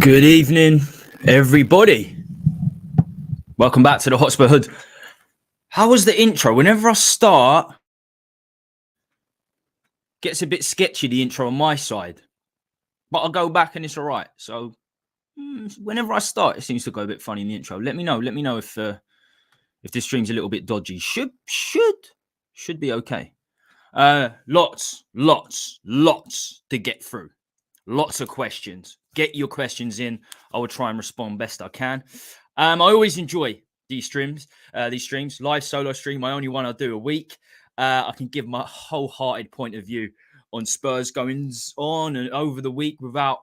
Good evening, everybody. Welcome back to the Hotspur Hood. How was the intro? Whenever I start, gets a bit sketchy, the intro on my side. But I'll go back and it's all right. So whenever I start, it seems to go a bit funny in the intro. Let me know. Let me know if this stream's a little bit dodgy. Should be okay. Lots to get through. Lots of questions. Get your questions in. I will try and respond best I can. I always enjoy these streams. Live solo stream, my only one I do a week. I can give my wholehearted point of view on Spurs goings on and over the week without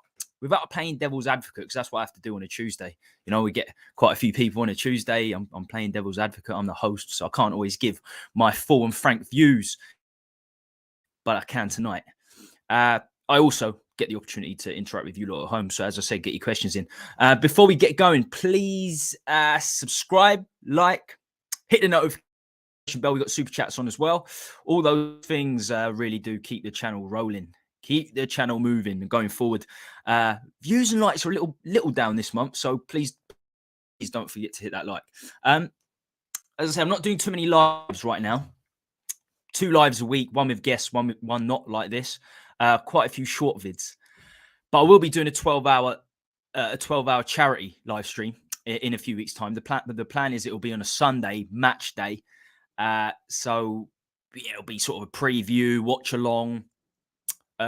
playing devil's advocate, because that's what I have to do on a Tuesday. You know, we get quite a few people on a Tuesday. I'm playing devil's advocate. I'm the host, so I can't always give my full and frank views, but I can tonight. I also get the opportunity to interact with you lot at home. So as I said, get your questions in. Before we get going, please subscribe, like, hit the notification bell. We got super chats on as well. All those things really do keep the channel rolling, keep the channel moving and going forward. Views and likes are a little down this month, so please don't forget to hit that like. As I say, I'm not doing too many lives right now. 2 lives a week, one with guests, one not like this. Quite a few short vids, but I will be doing a 12-hour charity live stream in a few weeks' time. The plan is it will be on a Sunday match day, so yeah, it'll be sort of a preview, watch along,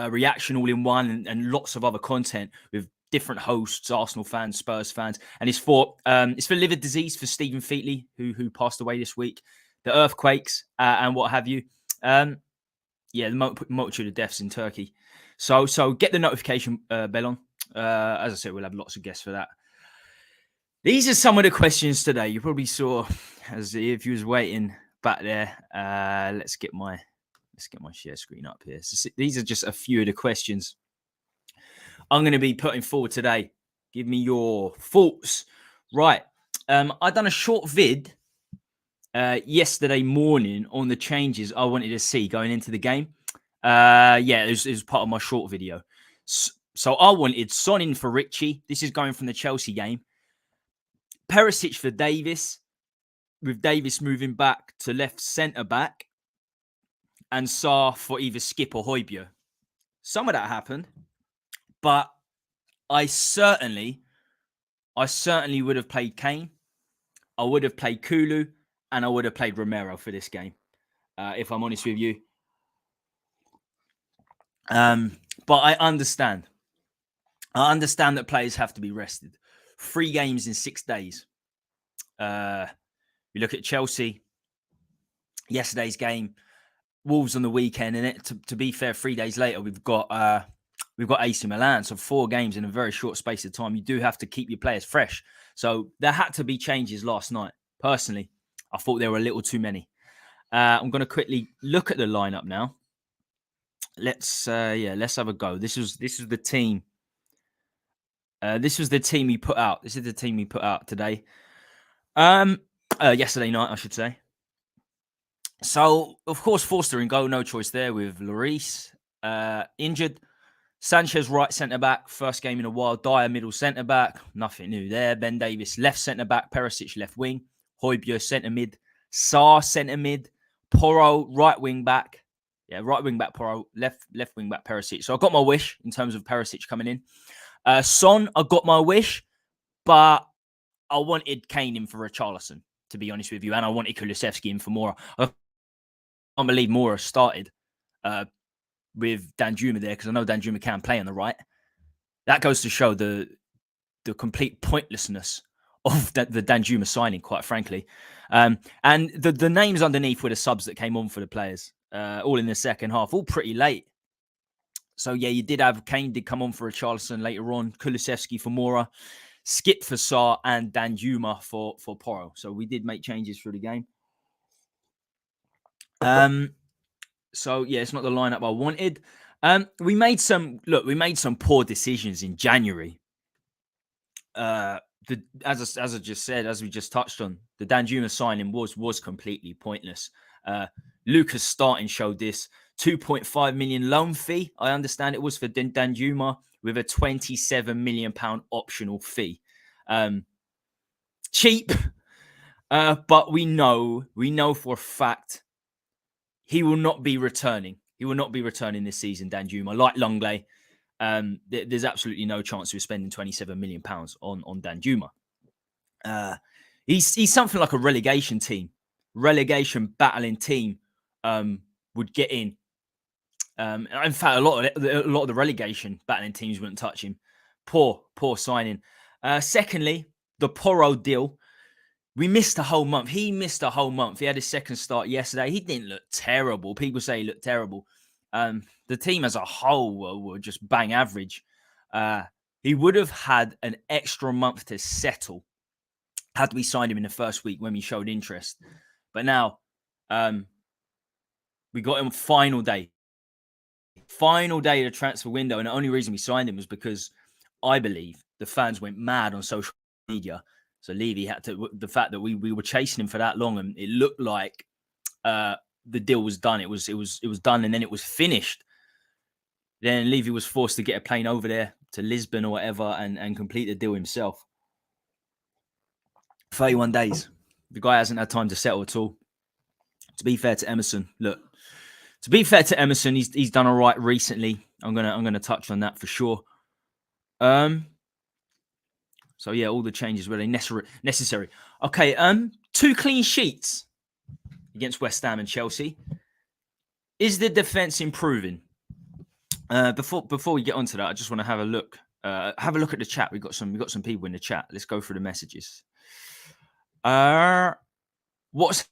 reaction all in one, and lots of other content with different hosts, Arsenal fans, Spurs fans, and it's for liver disease for Stephen Featley, who passed away this week, the earthquakes and what have you. Yeah, the multitude of deaths in Turkey. So get the notification bell on. As I said, we'll have lots of guests for that. These are some of the questions today. You probably saw, as if you was waiting back there. Let's get my share screen up here. So these are just a few of the questions I'm going to be putting forward today. Give me your thoughts. Right. I done a short vid yesterday morning on the changes I wanted to see going into the game. It was part of my short video. So I wanted Son in for Richie. This is going from the Chelsea game. Perisic for Davis, with Davis moving back to left centre back, and Sarr for either Skip or Højbjerg. Some of that happened, but I certainly would have played Kane. I would have played Kulu. And I would have played Romero for this game, if I'm honest with you. But I understand. That players have to be rested. 3 games in 6 days. You look at Chelsea, yesterday's game, Wolves on the weekend, and to be fair, 3 days later we've got AC Milan. So 4 games in a very short space of time. You do have to keep your players fresh. So there had to be changes last night, personally. I thought there were a little too many. I'm going to quickly look at the lineup now. Let's have a go. This was the team. This was the team we put out. This is the team we put out today. Yesterday night, I should say. So, of course, Forster in goal, no choice there with Lloris injured. Sanchez, right centre-back, first game in a while. Dyer, middle centre-back, nothing new there. Ben Davies, left centre-back. Perisic, left wing. Højbjerg, centre-mid. Sarr, centre-mid. Porro, right wing-back. Yeah, right wing-back Porro, left wing-back Perisic. So I got my wish in terms of Perisic coming in. Son, I got my wish, but I wanted Kane in for Richarlison, to be honest with you, and I wanted Kulusevski in for Mora. I can't believe Mora started with Danjuma there, because I know Danjuma can play on the right. That goes to show the complete pointlessness of the Danjuma signing, quite frankly. And the names underneath were the subs that came on for the players, all in the second half, all pretty late. So, yeah, you did have Kane did come on for Richarlison later on, Kulusevski for Mora, Skip for Sarr, and Danjuma for Porro. So we did make changes through the game. So, yeah, it's not the lineup I wanted. We made some poor decisions in January. As I just said, as we just touched on, the Danjuma signing was completely pointless. Lucas starting showed this. 2.5 million loan fee. I understand it was for Danjuma with a 27 million pound optional fee. Cheap, but we know for a fact he will not be returning. He will not be returning this season, Danjuma. Like Longley, there's absolutely no chance we're spending 27 million pounds on Danjuma. He's something like a relegation battling team would get in. In fact, a lot of the relegation battling teams wouldn't touch him. Poor signing. Secondly, the Porro deal. We missed a whole month. He missed a whole month. He had his second start yesterday. He didn't look terrible. People say he looked terrible. The team as a whole were just bang average. He would have had an extra month to settle had we signed him in the first week when we showed interest. But now, we got him final day of the transfer window. And the only reason we signed him was because I believe the fans went mad on social media. So Levy had to, the fact that we were chasing him for that long, and it looked like the deal was done. It was done, and then it was finished. Then Levy was forced to get a plane over there to Lisbon or whatever and complete the deal himself. 31 days. The guy hasn't had time to settle at all. To be fair to Emerson, he's done all right recently. I'm gonna touch on that for sure. So yeah, all the changes were necessary. Okay, 2 clean sheets against West Ham and Chelsea. Is the defense improving? Before we get onto that, I just want to have a look at the chat. We got some people in the chat. Let's go through the messages. What's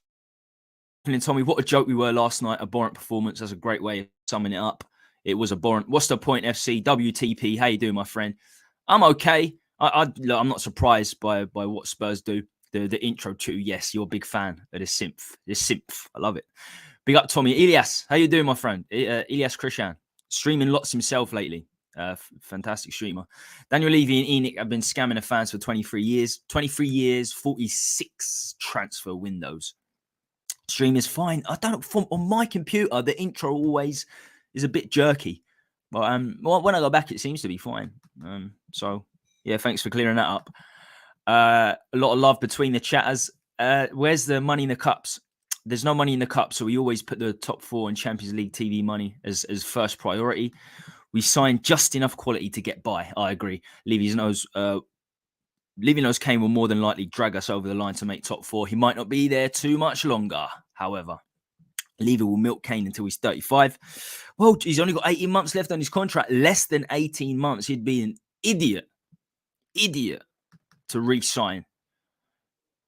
happening, Tommy? What a joke we were last night. Abhorrent performance. That's a great way of summing it up. It was abhorrent. What's the point, FC? WTP. How you doing, my friend? I'm okay. I'm not surprised by what Spurs do. The intro to, yes, you're a big fan of the synth. I love it. Big up, Tommy. Elias, how you doing, my friend? Elias Krishan, streaming lots himself lately. Fantastic streamer. Daniel Levy and Enoch have been scamming the fans for 23 years. 23 years, 46 transfer windows. Stream is fine. I don't know. On my computer, the intro always is a bit jerky. But when I go back, it seems to be fine. So, yeah, thanks for clearing that up. A lot of love between the chatters. Where's the money in the cups? There's no money in the cup, so we always put the top 4 in Champions League TV money as first priority. We signed just enough quality to get by. I agree. Levy knows Kane will more than likely drag us over the line to make top 4. He might not be there too much longer, however. Levy will milk Kane until he's 35. Well, he's only got 18 months left on his contract. Less than 18 months. He'd be an idiot to re-sign.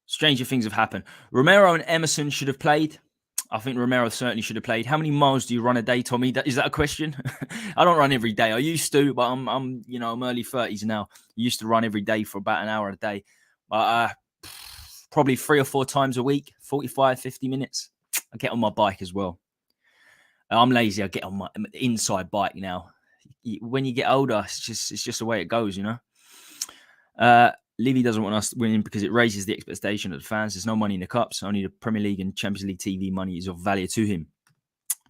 Stranger things have happened. Romero and Emerson should have played. I think Romero certainly should have played. How many miles do you run a day, Tommy? Is that a question? I don't run every day. I used to, but I'm early 30s now. I used to run every day for about an hour a day. But probably 3 or 4 times a week, 45, 50 minutes. I get on my bike as well. I'm lazy. I get on my inside bike now. When you get older, it's just the way it goes, you know. Levy doesn't want us winning because it raises the expectation of the fans. There's no money in the cups. Only the Premier League and Champions League TV money is of value to him.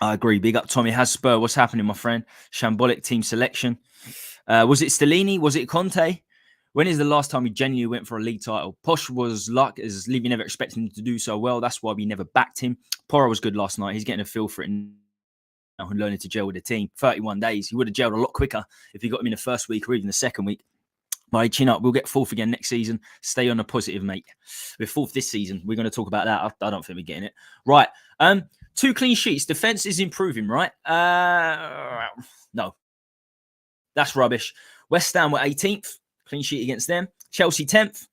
I agree. Big up, Tommy Hotspur. What's happening, my friend? Shambolic team selection. Was it Stellini? Was it Conte? When is the last time we genuinely went for a league title? Posh was luck, as Levy never expected him to do so well. That's why we never backed him. Porro was good last night. He's getting a feel for it now and learning to gel with the team. 31 days. He would have gelled a lot quicker if he got him in the first week or even the second week. But chin up. We'll get fourth again next season. Stay on the positive, mate. We're fourth this season. We're going to talk about that. I don't think we're getting it. Right. 2 clean sheets. Defense is improving, right? No. That's rubbish. West Ham were 18th. Clean sheet against them. Chelsea 10th.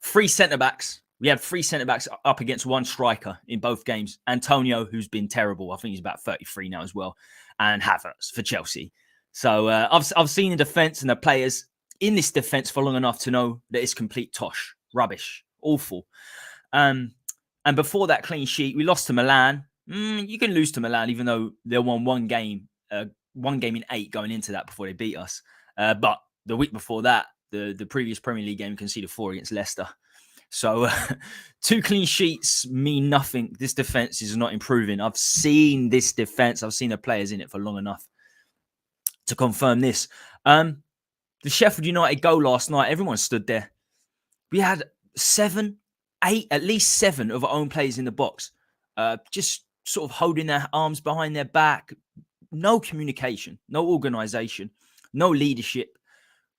3 centre-backs. We had 3 centre-backs up against 1 striker in both games. Antonio, who's been terrible. I think he's about 33 now as well. And Havertz for Chelsea. So I've seen the defence and the players in this defence for long enough to know that it's complete tosh. Rubbish. Awful. And before that clean sheet, we lost to Milan. You can lose to Milan even though they won one game in 8 going into that before they beat us. But the week before that, the previous Premier League game conceded 4 against Leicester. So 2 clean sheets mean nothing. This defence is not improving. I've seen this defence. I've seen the players in it for long enough to confirm this. The Sheffield United goal last night, everyone stood there. We had 7, 8, at least 7 of our own players in the box. Just sort of holding their arms behind their back. No communication, no organisation, no leadership.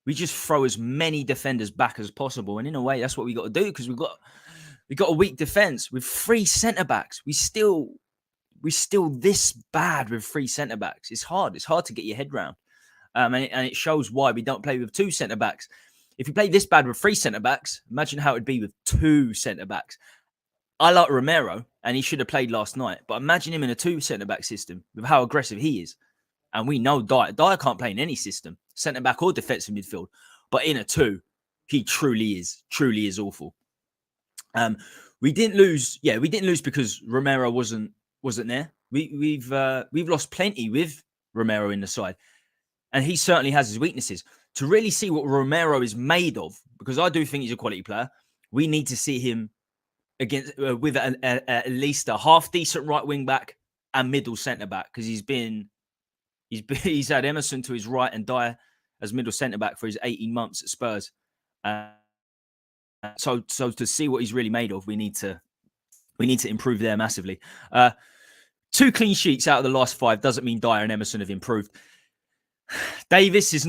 We just throw as many defenders back as possible. And in a way, that's what we got to do because we got a weak defence with 3 centre-backs. We're still this bad with 3 centre-backs. It's hard. It's hard to get your head round. And it shows why we don't play with 2 centre-backs. If you play this bad with 3 centre-backs, imagine how it would be with 2 centre-backs. I like Romero, and he should have played last night. But imagine him in a 2 centre-back system with how aggressive he is. And we know Dyer can't play in any system, centre-back or defensive midfield. But in a 2, he truly is awful. We didn't lose. Yeah, we didn't lose because Romero wasn't there. We've lost plenty with Romero in the side. And he certainly has his weaknesses. To really see what Romero is made of, because I do think he's a quality player, we need to see him against with at least a half-decent right wing-back and middle centre-back, because he's had Emerson to his right and Dyer as middle centre-back for his 18 months at Spurs. So to see what he's really made of, we need to improve there massively. 2 clean sheets out of the last 5 doesn't mean Dyer and Emerson have improved. Davis is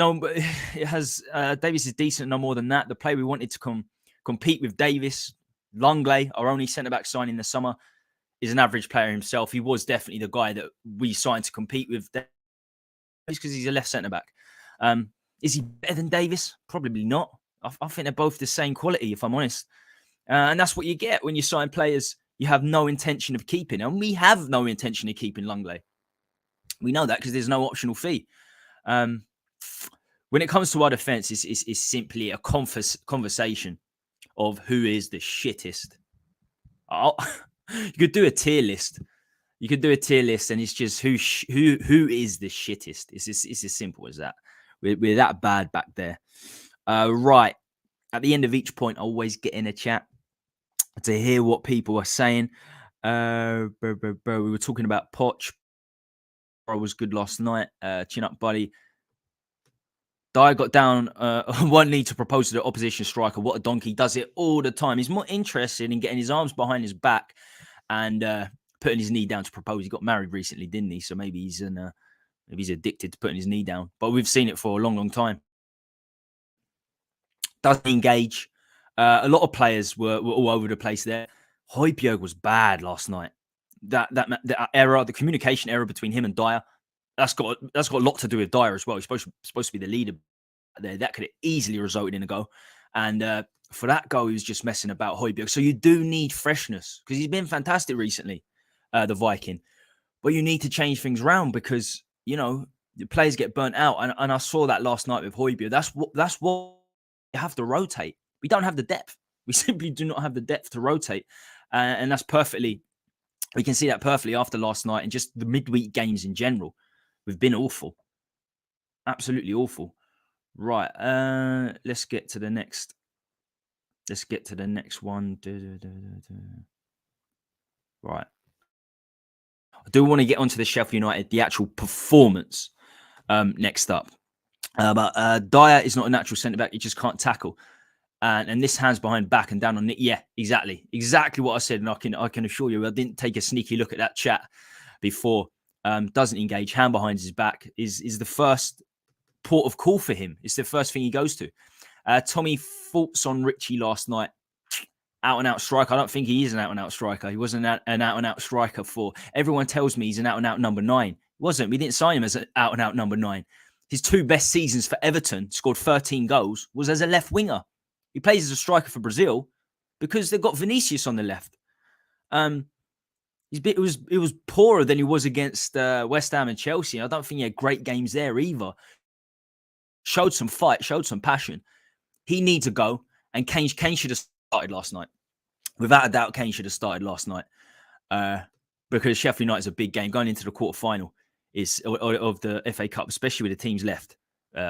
decent, no more than that. The player we wanted to compete with Davis, Langley, our only centre-back signing in the summer, is an average player himself. He was definitely the guy that we signed to compete with Davis because he's a left centre-back. Is he better than Davis? Probably not. I think they're both the same quality, if I'm honest. And that's what you get when you sign players you have no intention of keeping. And we have no intention of keeping Langley. We know that because there's no optional fee. When it comes to our defence, it's simply a conversation of who is the shittest. You could do a tier list. You could do a tier list, and it's just who is the shittest. It's as simple as that. We're that bad back there. Right. At the end of each point, I always get in a chat to hear what people are saying. We were talking about Poch. Was good last night. Chin up, buddy. Dyer got down one knee to propose to the opposition striker. What a donkey. Does it all the time. He's more interested in getting his arms behind his back and putting his knee down to propose. He got married recently, didn't he? So maybe he's addicted to putting his knee down. But we've seen it for a long, long time. Doesn't engage. A lot of players were all over the place there. Højbjerg was bad last night. That error, the communication error between him and Dyer, that's got a lot to do with Dyer as well. He's supposed to be the leader there. That could have easily resulted in a goal. And for that goal, he was just messing about Højbjerg. So you do need freshness because he's been fantastic recently, the Viking. But you need to change things around because, you know, the players get burnt out. And I saw that last night with Højbjerg. That's what you have to rotate. We don't have the depth. We simply do not have the depth to rotate. And that's perfectly, we can see that perfectly after last night and just the midweek games in general. We've been awful. Absolutely awful. Right. Let's get to the next. Let's get to the next one. Right. I do want to get onto the Sheffield United, the actual performance next up. But Dyer is not a natural centre-back. He just can't tackle. And this hands behind back and down on it. Yeah, exactly. Exactly what I said. And I can assure you, I didn't take a sneaky look at that chat before. Doesn't engage. Hand behind his back is the first port of call for him. It's the first thing he goes to. Tommy, thoughts on Richie last night? Out and out striker. I don't think he is an out and out striker. He wasn't an out and out striker for. Everyone tells me he's an out and out number 9. He wasn't. We didn't sign him as an out and out number 9. His 2 best seasons for Everton, scored 13 goals, was as a left winger. He plays as a striker for Brazil because they've got Vinicius on the left. It was poorer than he was against West Ham and Chelsea. I don't think he had great games there either. Showed some fight, showed some passion. He needs to go, and Kane should have started last night. Without a doubt, Kane should have started last night because Sheffield United is a big game. Going into the quarterfinal of the FA Cup, especially with the teams left,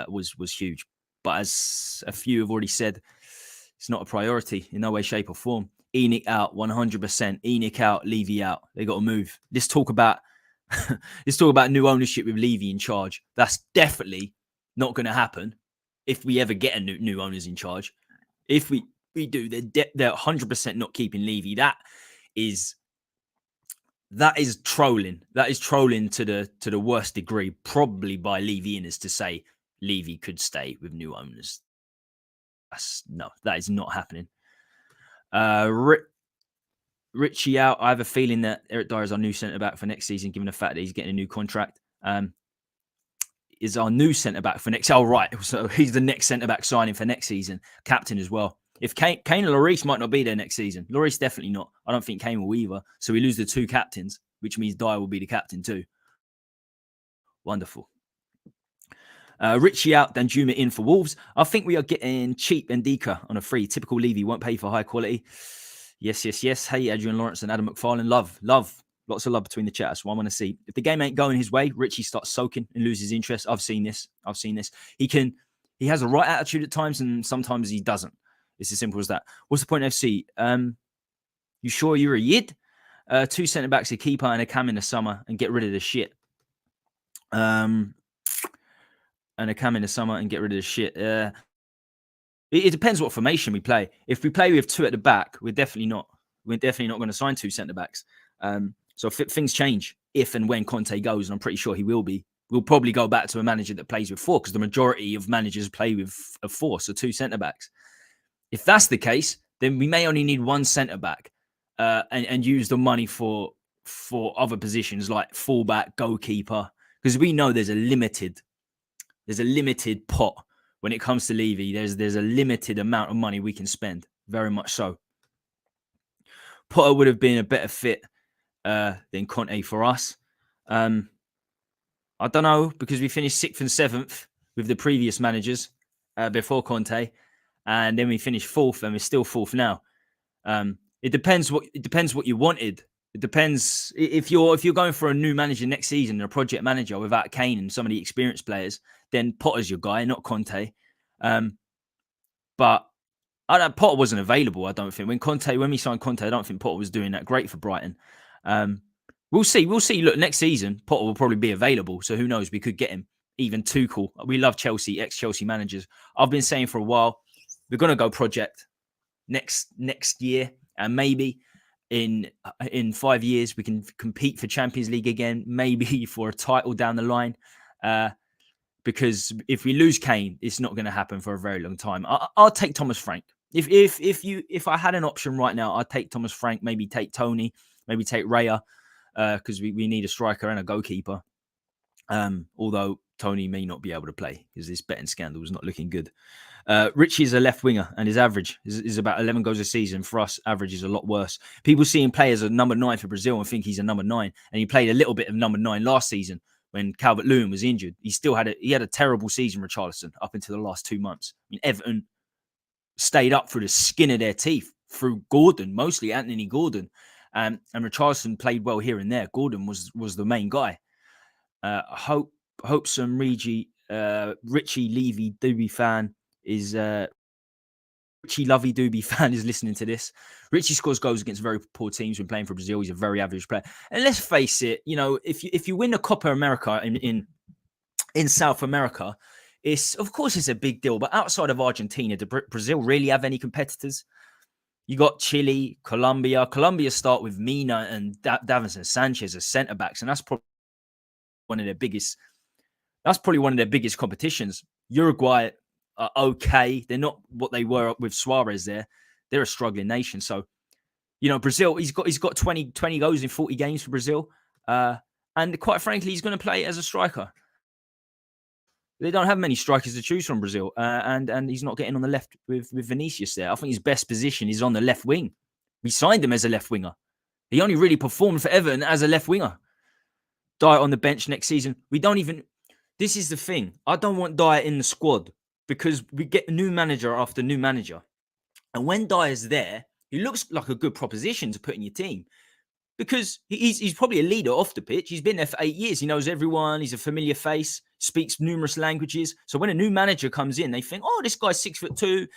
was huge. But as a few have already said, it's not a priority in no way, shape, or form. ENIC out 100%. ENIC out, Levy out. They got to move. Let's talk about new ownership with Levy in charge. That's definitely not going to happen if we ever get a new owners in charge. If we do, they're 100% not keeping Levy. That is trolling. That is trolling to the worst degree, probably by Levy Inners to say Levy could stay with new owners. That is not happening. Richie out. I have a feeling that Eric Dyer is our new centre-back for next season, given the fact that he's getting a new contract. Is our new centre-back for next... Oh, right. So he's the next centre-back signing for next season. Captain as well. If Kane and Lloris might not be there next season. Lloris definitely not. I don't think Kane will either. So we lose the 2 captains, which means Dyer will be the captain too. Wonderful. Richie out, Danjuma in for Wolves. I think we are getting cheap Ndika on a free. Typical Levy, won't pay for high quality. Yes. Hey, Adrian Lawrence and Adam McFarlane. Love. Lots of love between the chat. That's what I want to see. If the game ain't going his way, Richie starts soaking and loses interest. I've seen this. He has a right attitude at times and sometimes he doesn't. It's as simple as that. What's the point, FC? You sure you're a yid? 2 centre-backs, a keeper and a cam in the summer and get rid of the shit. And a cam in the summer and get rid of the shit. It depends what formation we play. If we play with 2 at the back, we're definitely not going to sign 2 centre-backs. So things change if and when Conte goes, and I'm pretty sure he will be. We'll probably go back to a manager that plays with 4 because the majority of managers play with a 4, so 2 centre-backs. If that's the case, then we may only need 1 centre-back and use the money for other positions like fullback, goalkeeper, because we know there's a limited pot when it comes to Levy. There's a limited amount of money we can spend, very much so. Potter would have been a better fit than Conte for us. I don't know, because we finished 6th and 7th with the previous managers before Conte, and then we finished 4th, and we're still 4th now. It depends what you wanted. It depends if you're going for a new manager next season, a project manager without Kane and some of the experienced players, then Potter's your guy, not Conte. But Potter wasn't available, I don't think. When we signed Conte, I don't think Potter was doing that great for Brighton. We'll see. Look, next season, Potter will probably be available. So who knows? We could get him. Even Tuchel. We love Chelsea, ex-Chelsea managers. I've been saying for a while, we're going to go project next year. And maybe in 5 years, we can compete for Champions League again. Maybe for a title down the line. Because if we lose Kane, it's not going to happen for a very long time. I'll take Thomas Frank. If I had an option right now, I'd take Thomas Frank. Maybe take Tony. Maybe take Raya. Because we need a striker and a goalkeeper. Although Tony may not be able to play because this betting scandal is not looking good. Richie is a left winger and his average is about 11 goals a season. For us, average is a lot worse. People see him play as a number 9 for Brazil and think he's a number 9. And he played a little bit of number 9 last season when Calvert-Lewin was injured. He had a terrible season with Richarlison up until the last 2 months. I mean, Everton stayed up through the skin of their teeth, through Gordon, mostly Anthony Gordon. And Richarlison played well here and there. Gordon was the main guy. Hope some Richie Levy Doobie fan is Richie Lovey Doobie fan is listening to this. Richie scores goals against very poor teams when playing for Brazil. He's a very average player. And let's face it, if you win the Copa America in South America, of course it's a big deal. But outside of Argentina, did Brazil really have any competitors? You got Chile, Colombia. Colombia start with Mina and Davinson Sanchez as centre backs, and that's probably one of their biggest. That's probably one of their biggest competitions. Uruguay are okay. They're not what they were with Suarez there. They're a struggling nation. So, Brazil, he's got 20 goals in 40 games for Brazil. And quite frankly, he's going to play as a striker. They don't have many strikers to choose from, Brazil. And he's not getting on the left with Vinicius there. I think his best position is on the left wing. We signed him as a left winger. He only really performed for Everton as a left winger. Dyer on the bench next season. This is the thing. I don't want Dyer in the squad because we get new manager after new manager. And when Dyer's there, he looks like a good proposition to put in your team because he's probably a leader off the pitch. He's been there for 8 years. He knows everyone. He's a familiar face, speaks numerous languages. So when a new manager comes in, they think, oh, this guy's 6'2".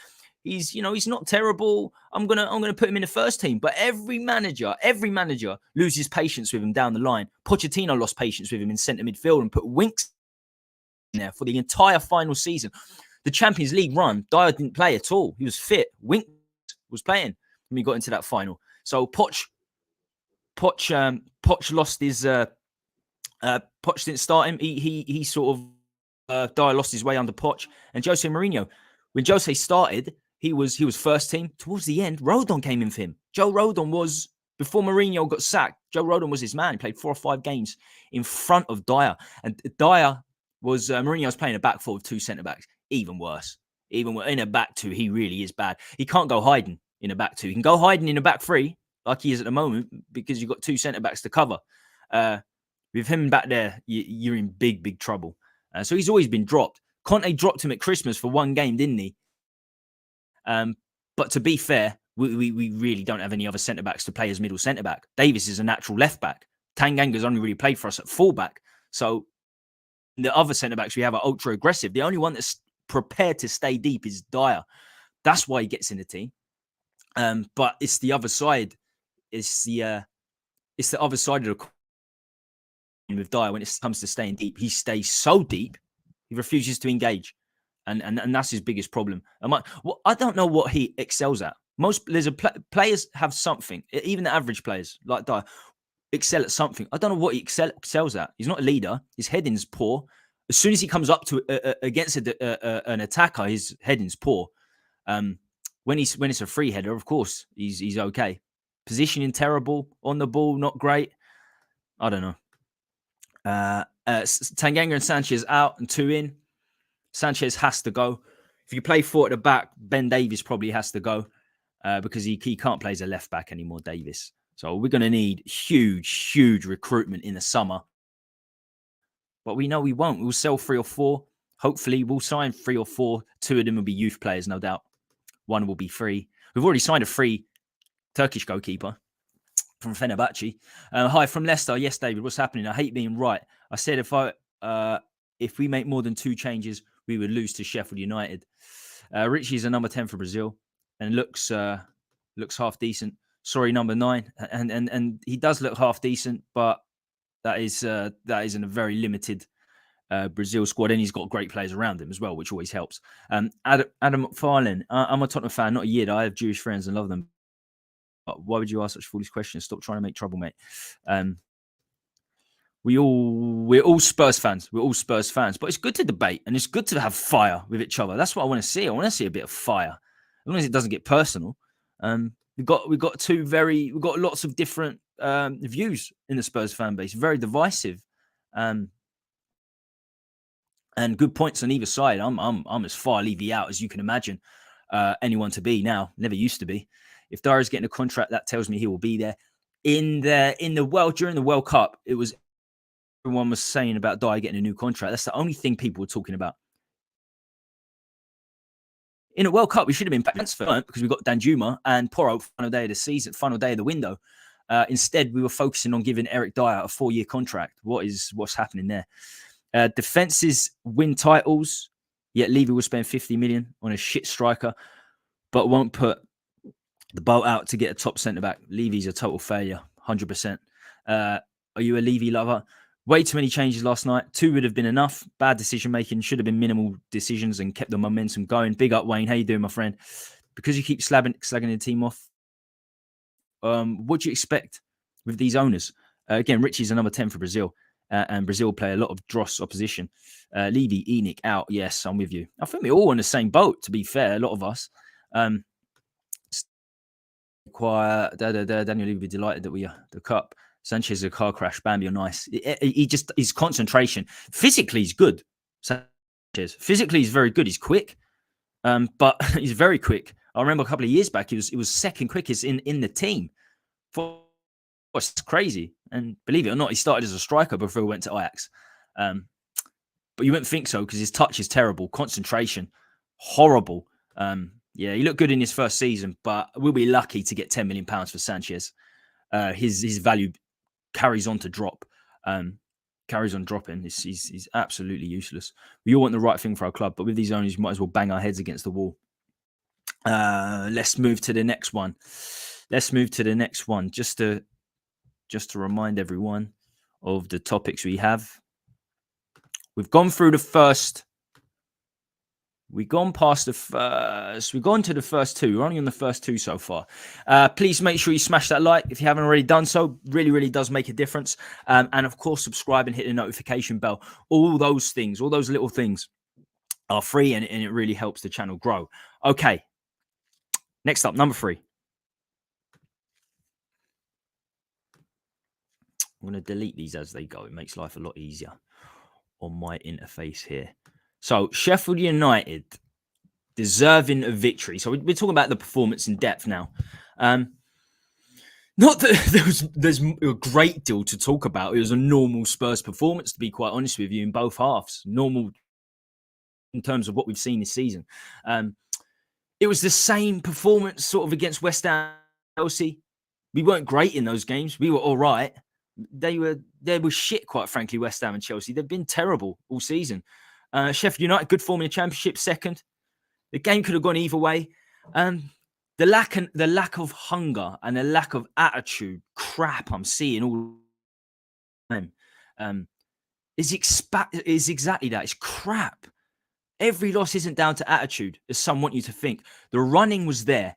He's not terrible. I'm gonna put him in the first team. But every manager loses patience with him down the line. Pochettino lost patience with him in centre midfield and put Winks in there for the entire final season. The Champions League run, Dyer didn't play at all. He was fit. Winks was playing when we got into that final. So Poch lost his. Poch didn't start him. He sort of Dyer lost his way under Poch and Jose Mourinho. When Jose started, he was first team. Towards the end, Rodon came in for him. Joe Rodon was, before Mourinho got sacked, Joe Rodon was his man. He played 4 or 5 games in front of Dyer. And Dyer was, Mourinho's playing a back four with 2 centre-backs. Even worse. Even in a back 2, he really is bad. He can't go hiding in a back 2. He can go hiding in a back 3, like he is at the moment, because you've got 2 centre-backs to cover. With him back there, you're in big, big trouble. So he's always been dropped. Conte dropped him at Christmas for 1 game, didn't he? But to be fair, we really don't have any other centre-backs to play as middle centre-back. Davis is a natural left-back. Tanganga's only really played for us at full-back. So the other centre-backs we have are ultra-aggressive. The only one that's prepared to stay deep is Dyer. That's why he gets in the team. But it's the other side. It's the other side of the coin with Dyer when it comes to staying deep. He stays so deep, he refuses to engage. And that's his biggest problem. I don't know what he excels at. Players have something. Even the average players like Dyer excel at something. I don't know what he excels at. He's not a leader. His heading's poor. As soon as he comes up to against an attacker, his heading's poor. When it's a free header, of course, he's okay. Positioning terrible. On the ball, not great. I don't know. Tanganga and Sanchez out and 2 in. Sanchez has to go. If you play 4 at the back, Ben Davies probably has to go because he can't play as a left back anymore, Davis. So we're going to need huge, huge recruitment in the summer. But we know we won't. We'll sell 3 or 4. Hopefully, we'll sign 3 or 4. 2 of them will be youth players, no doubt. 1 will be free. We've already signed a free Turkish goalkeeper from Fenerbahce. Hi, from Leicester. Yes, David, what's happening? I hate being right. I said if we make more than 2 changes, we would lose to Sheffield United. Richie's a number 10 for Brazil and looks half decent. Sorry, number 9. And he does look half decent, but that is in a very limited Brazil squad. And he's got great players around him as well, which always helps. Adam McFarlane. I'm a Tottenham fan, not a Yid. I have Jewish friends and love them. But why would you ask such foolish questions? Stop trying to make trouble, mate. We're all Spurs fans. We're all Spurs fans. But it's good to debate and it's good to have fire with each other. That's what I want to see. I want to see a bit of fire, as long as it doesn't get personal. We've got lots of different views in the Spurs fan base. Very divisive, and good points on either side. I'm as far Levy out as you can imagine anyone to be now. Never used to be. If Dyer's getting a contract, that tells me he will be there. During the World Cup, it was everyone was saying about Dyer getting a new contract. That's the only thing people were talking about. in a World Cup, we should have been transferred because we got Danjuma and Porro final day of the season, final day of the window. Instead, we were focusing on giving Eric Dyer a 4-year contract. What's happening there? Defenses win titles, yet Levy will spend 50 million on a shit striker, but won't put the boat out to get a top centre-back. Levy's a total failure, 100%. Are you a Levy lover? Way too many changes last night. 2 would have been enough. Bad decision-making. Should have been minimal decisions and kept the momentum going. Big up, Wayne. How you doing, my friend? Because you keep slagging the team off, what do you expect with these owners? Again, Richie's a number 10 for Brazil. And Brazil play a lot of dross opposition. Levy, Enoch out. Yes, I'm with you. I think we're all on the same boat, to be fair, a lot of us. Quiet. Daniel Levy be delighted that we are the cup. Sanchez a car crash. Bambi are nice. His concentration. Physically, he's good. Sanchez. Physically, he's very good. He's quick. But he's very quick. I remember a couple of years back, he was second quickest in the team. It's crazy. And believe it or not, he started as a striker before he went to Ajax. But you wouldn't think so because his touch is terrible. Concentration, horrible. Yeah, he looked good in his first season, but we'll be lucky to get £10 million for Sanchez. His value carries on to drop. Carries on dropping. He's absolutely useless. We all want the right thing for our club, but with these owners, you might as well bang our heads against the wall. Let's move to the next one. Just to remind everyone of the topics we have. We've gone through the first. We've gone past the first. We've gone to the first 2. We're only on the first 2 so far. Please make sure you smash that like if you haven't already done so. Really, really does make a difference. And of course, subscribe and hit the notification bell. All those things, all those little things are free and it really helps the channel grow. Okay. Next up, number 3. I'm going to delete these as they go. It makes life a lot easier on my interface here. So, Sheffield United, deserving of victory. So, we're talking about the performance in depth now. Not that there's a great deal to talk about. It was a normal Spurs performance, to be quite honest with you, in both halves. Normal in terms of what we've seen this season. It was the same performance sort of against West Ham, Chelsea. We weren't great in those games. We were all right. They were shit, quite frankly, West Ham and Chelsea. They've been terrible all season. Sheffield United, good form in the Championship, second. The game could have gone either way. The lack of hunger and the lack of attitude, crap I'm seeing all the time, is exactly that. It's crap. Every loss isn't down to attitude, as some want you to think. The running was there.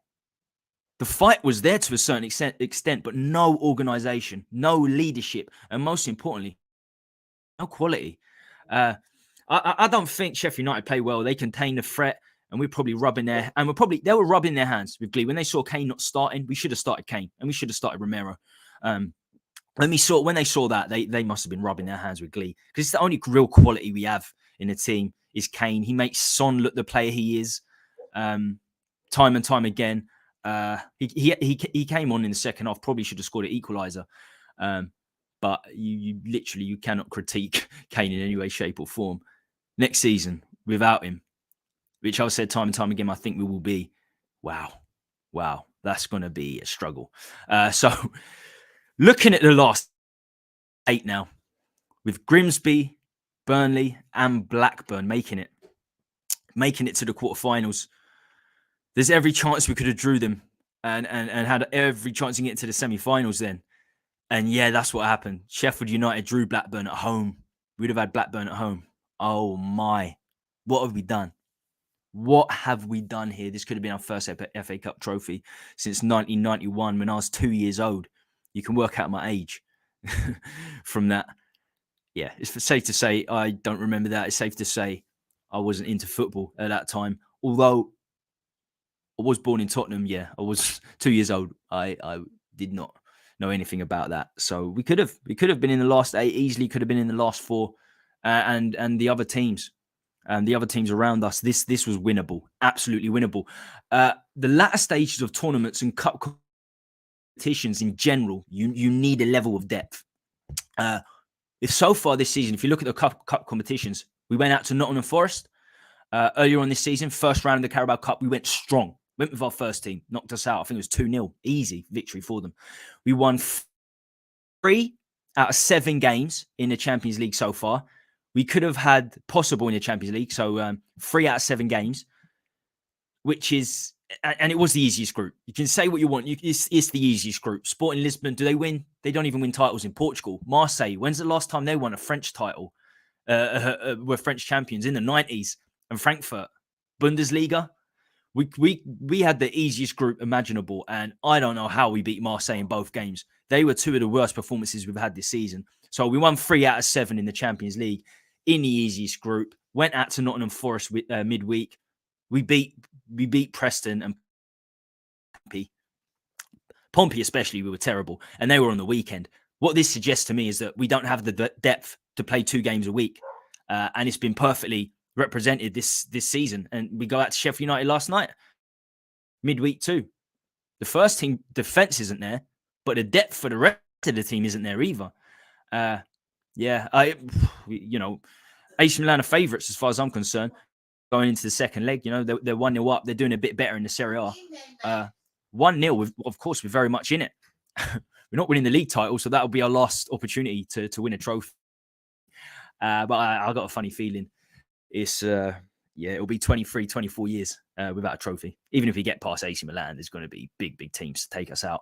The fight was there to a certain extent, but no organisation, no leadership, and most importantly, no quality. I don't think Sheffield United play well. They contain the threat, and we're probably they were rubbing their hands with glee when they saw Kane not starting. We should have started Kane, and we should have started Romero. When they saw that, they must have been rubbing their hands with glee because it's the only real quality we have in the team is Kane. He makes Son look the player he is, time and time again. He came on in the second half, probably should have scored an equaliser. But you cannot critique Kane in any way, shape or form. Next season, without him, which I've said time and time again, I think we will be, wow, that's going to be a struggle. So looking at the last 8 now, with Grimsby, Burnley and Blackburn making it to the quarterfinals. There's every chance we could have drew them and had every chance to get into the semi-finals then. And yeah, that's what happened. Sheffield United drew Blackburn at home. We'd have had Blackburn at home. Oh my. What have we done? What have we done here? This could have been our first FA Cup trophy since 1991 when I was 2 years old. You can work out my age from that. Yeah, it's safe to say I don't remember that. It's safe to say I wasn't into football at that time. Although I was born in Tottenham, yeah, I was 2 years old. I did not know anything about that. So we could have been in the last 8, easily could have been in the last 4, and the other teams. The other teams around us, this was winnable, absolutely winnable. The latter stages of tournaments and cup competitions in general, you need a level of depth. If so far this season, if you look at the cup competitions, we went out to Nottingham Forest, Earlier on this season, first round of the Carabao Cup, we went strong. Went with our first team, knocked us out. I think it was 2-0. Easy victory for them. We won 3 out of 7 games in the Champions League so far. We could have had possible in the Champions League. So 3 out of 7 games, which is, and it was the easiest group. You can say what you want. It's the easiest group. Sporting Lisbon, do they win? They don't even win titles in Portugal. Marseille, when's the last time they won a French title? Were French champions in the 90s. And Frankfurt, Bundesliga. We had the easiest group imaginable, and I don't know how we beat Marseille in both games. They were 2 of the worst performances we've had this season. So we won 3 out of 7 in the Champions League in the easiest group. Went out to Nottingham Forest midweek. We beat Preston and Pompey especially. We were terrible, and they were on the weekend. What this suggests to me is that we don't have the depth to play 2 games a week, and it's been perfectly represented this season. And we go out to Sheffield United last night, midweek too. The first team defense isn't there, but the depth for the rest of the team isn't there either. AC Milan are favourites as far as I'm concerned going into the second leg. They're 1-0 up. They're doing a bit better in the Serie A. 1-0, of course, we're very much in it. We're not winning the league title, so that'll be our last opportunity to win a trophy. But I got a funny feeling. It's it'll be 23, 24 years without a trophy. Even if we get past AC Milan, there's going to be big teams to take us out.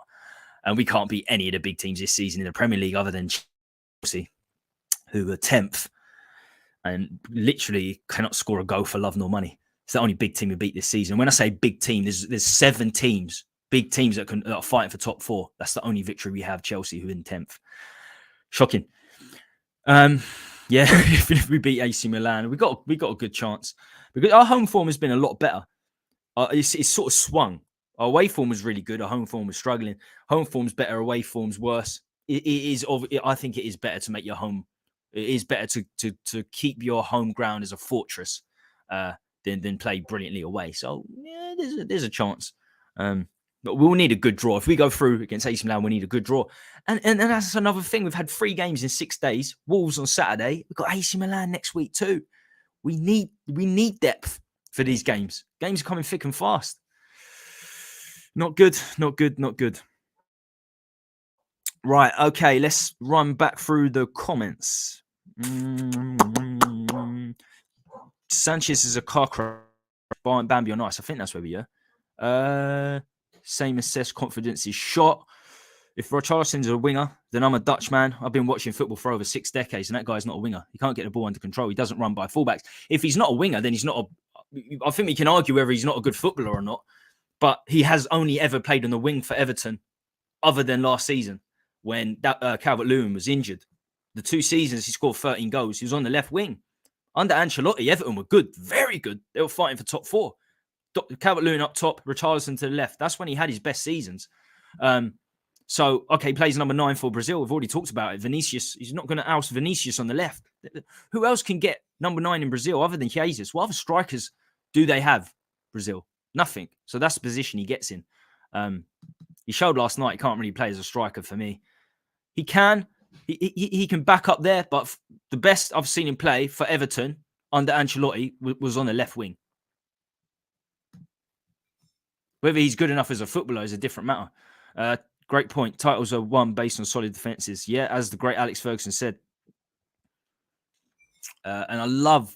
And we can't beat any of the big teams this season in the Premier League other than Chelsea, who are 10th and literally cannot score a goal for love nor money. It's the only big team we beat this season. When I say big team, there's 7 teams, big teams that are fighting for top 4. That's the only victory we have, Chelsea, who are in 10th. Shocking. If we beat AC Milan, we got a good chance because our home form has been a lot better. It's sort of swung. Our away form was really good. Our home form was struggling. Home form's better. Away form's worse. I think it is better to make your home. It is better to keep your home ground as a fortress than play brilliantly away. So yeah, there's a chance. But we'll need a good draw. If we go through against AC Milan, we need a good draw. And that's another thing. We've had 3 games in 6 days. Wolves on Saturday. We've got AC Milan next week too. We need depth for these games. Games are coming thick and fast. Not good. Right, okay, let's run back through the comments. Sanchez is a car crash. Bambi on ice. I think that's where we are. Same assess confidence is shot. If Richarlison's a winger, then I'm a Dutch man. I've been watching football for over 6 decades, and that guy's not a winger. He can't get the ball under control. He doesn't run by fullbacks. If he's not a winger, then he's not I think we can argue whether he's not a good footballer or not, but he has only ever played on the wing for Everton, other than last season when Calvert-Lewin was injured. The 2 seasons he scored 13 goals. He was on the left wing. Under Ancelotti, Everton were good, very good. They were fighting for top 4. Calvert-Lewin up top, Richarlison to the left. That's when he had his best seasons. So, he plays number 9 for Brazil. We've already talked about it. Vinicius, he's not going to oust Vinicius on the left. Who else can get number 9 in Brazil other than Jesus? What other strikers do they have, Brazil? Nothing. So that's the position he gets in. He showed last night he can't really play as a striker for me. He can. He can back up there, but the best I've seen him play for Everton under Ancelotti was on the left wing. Whether he's good enough as a footballer is a different matter. Great point. Titles are won based on solid defenses. Yeah, as the great Alex Ferguson said. And I love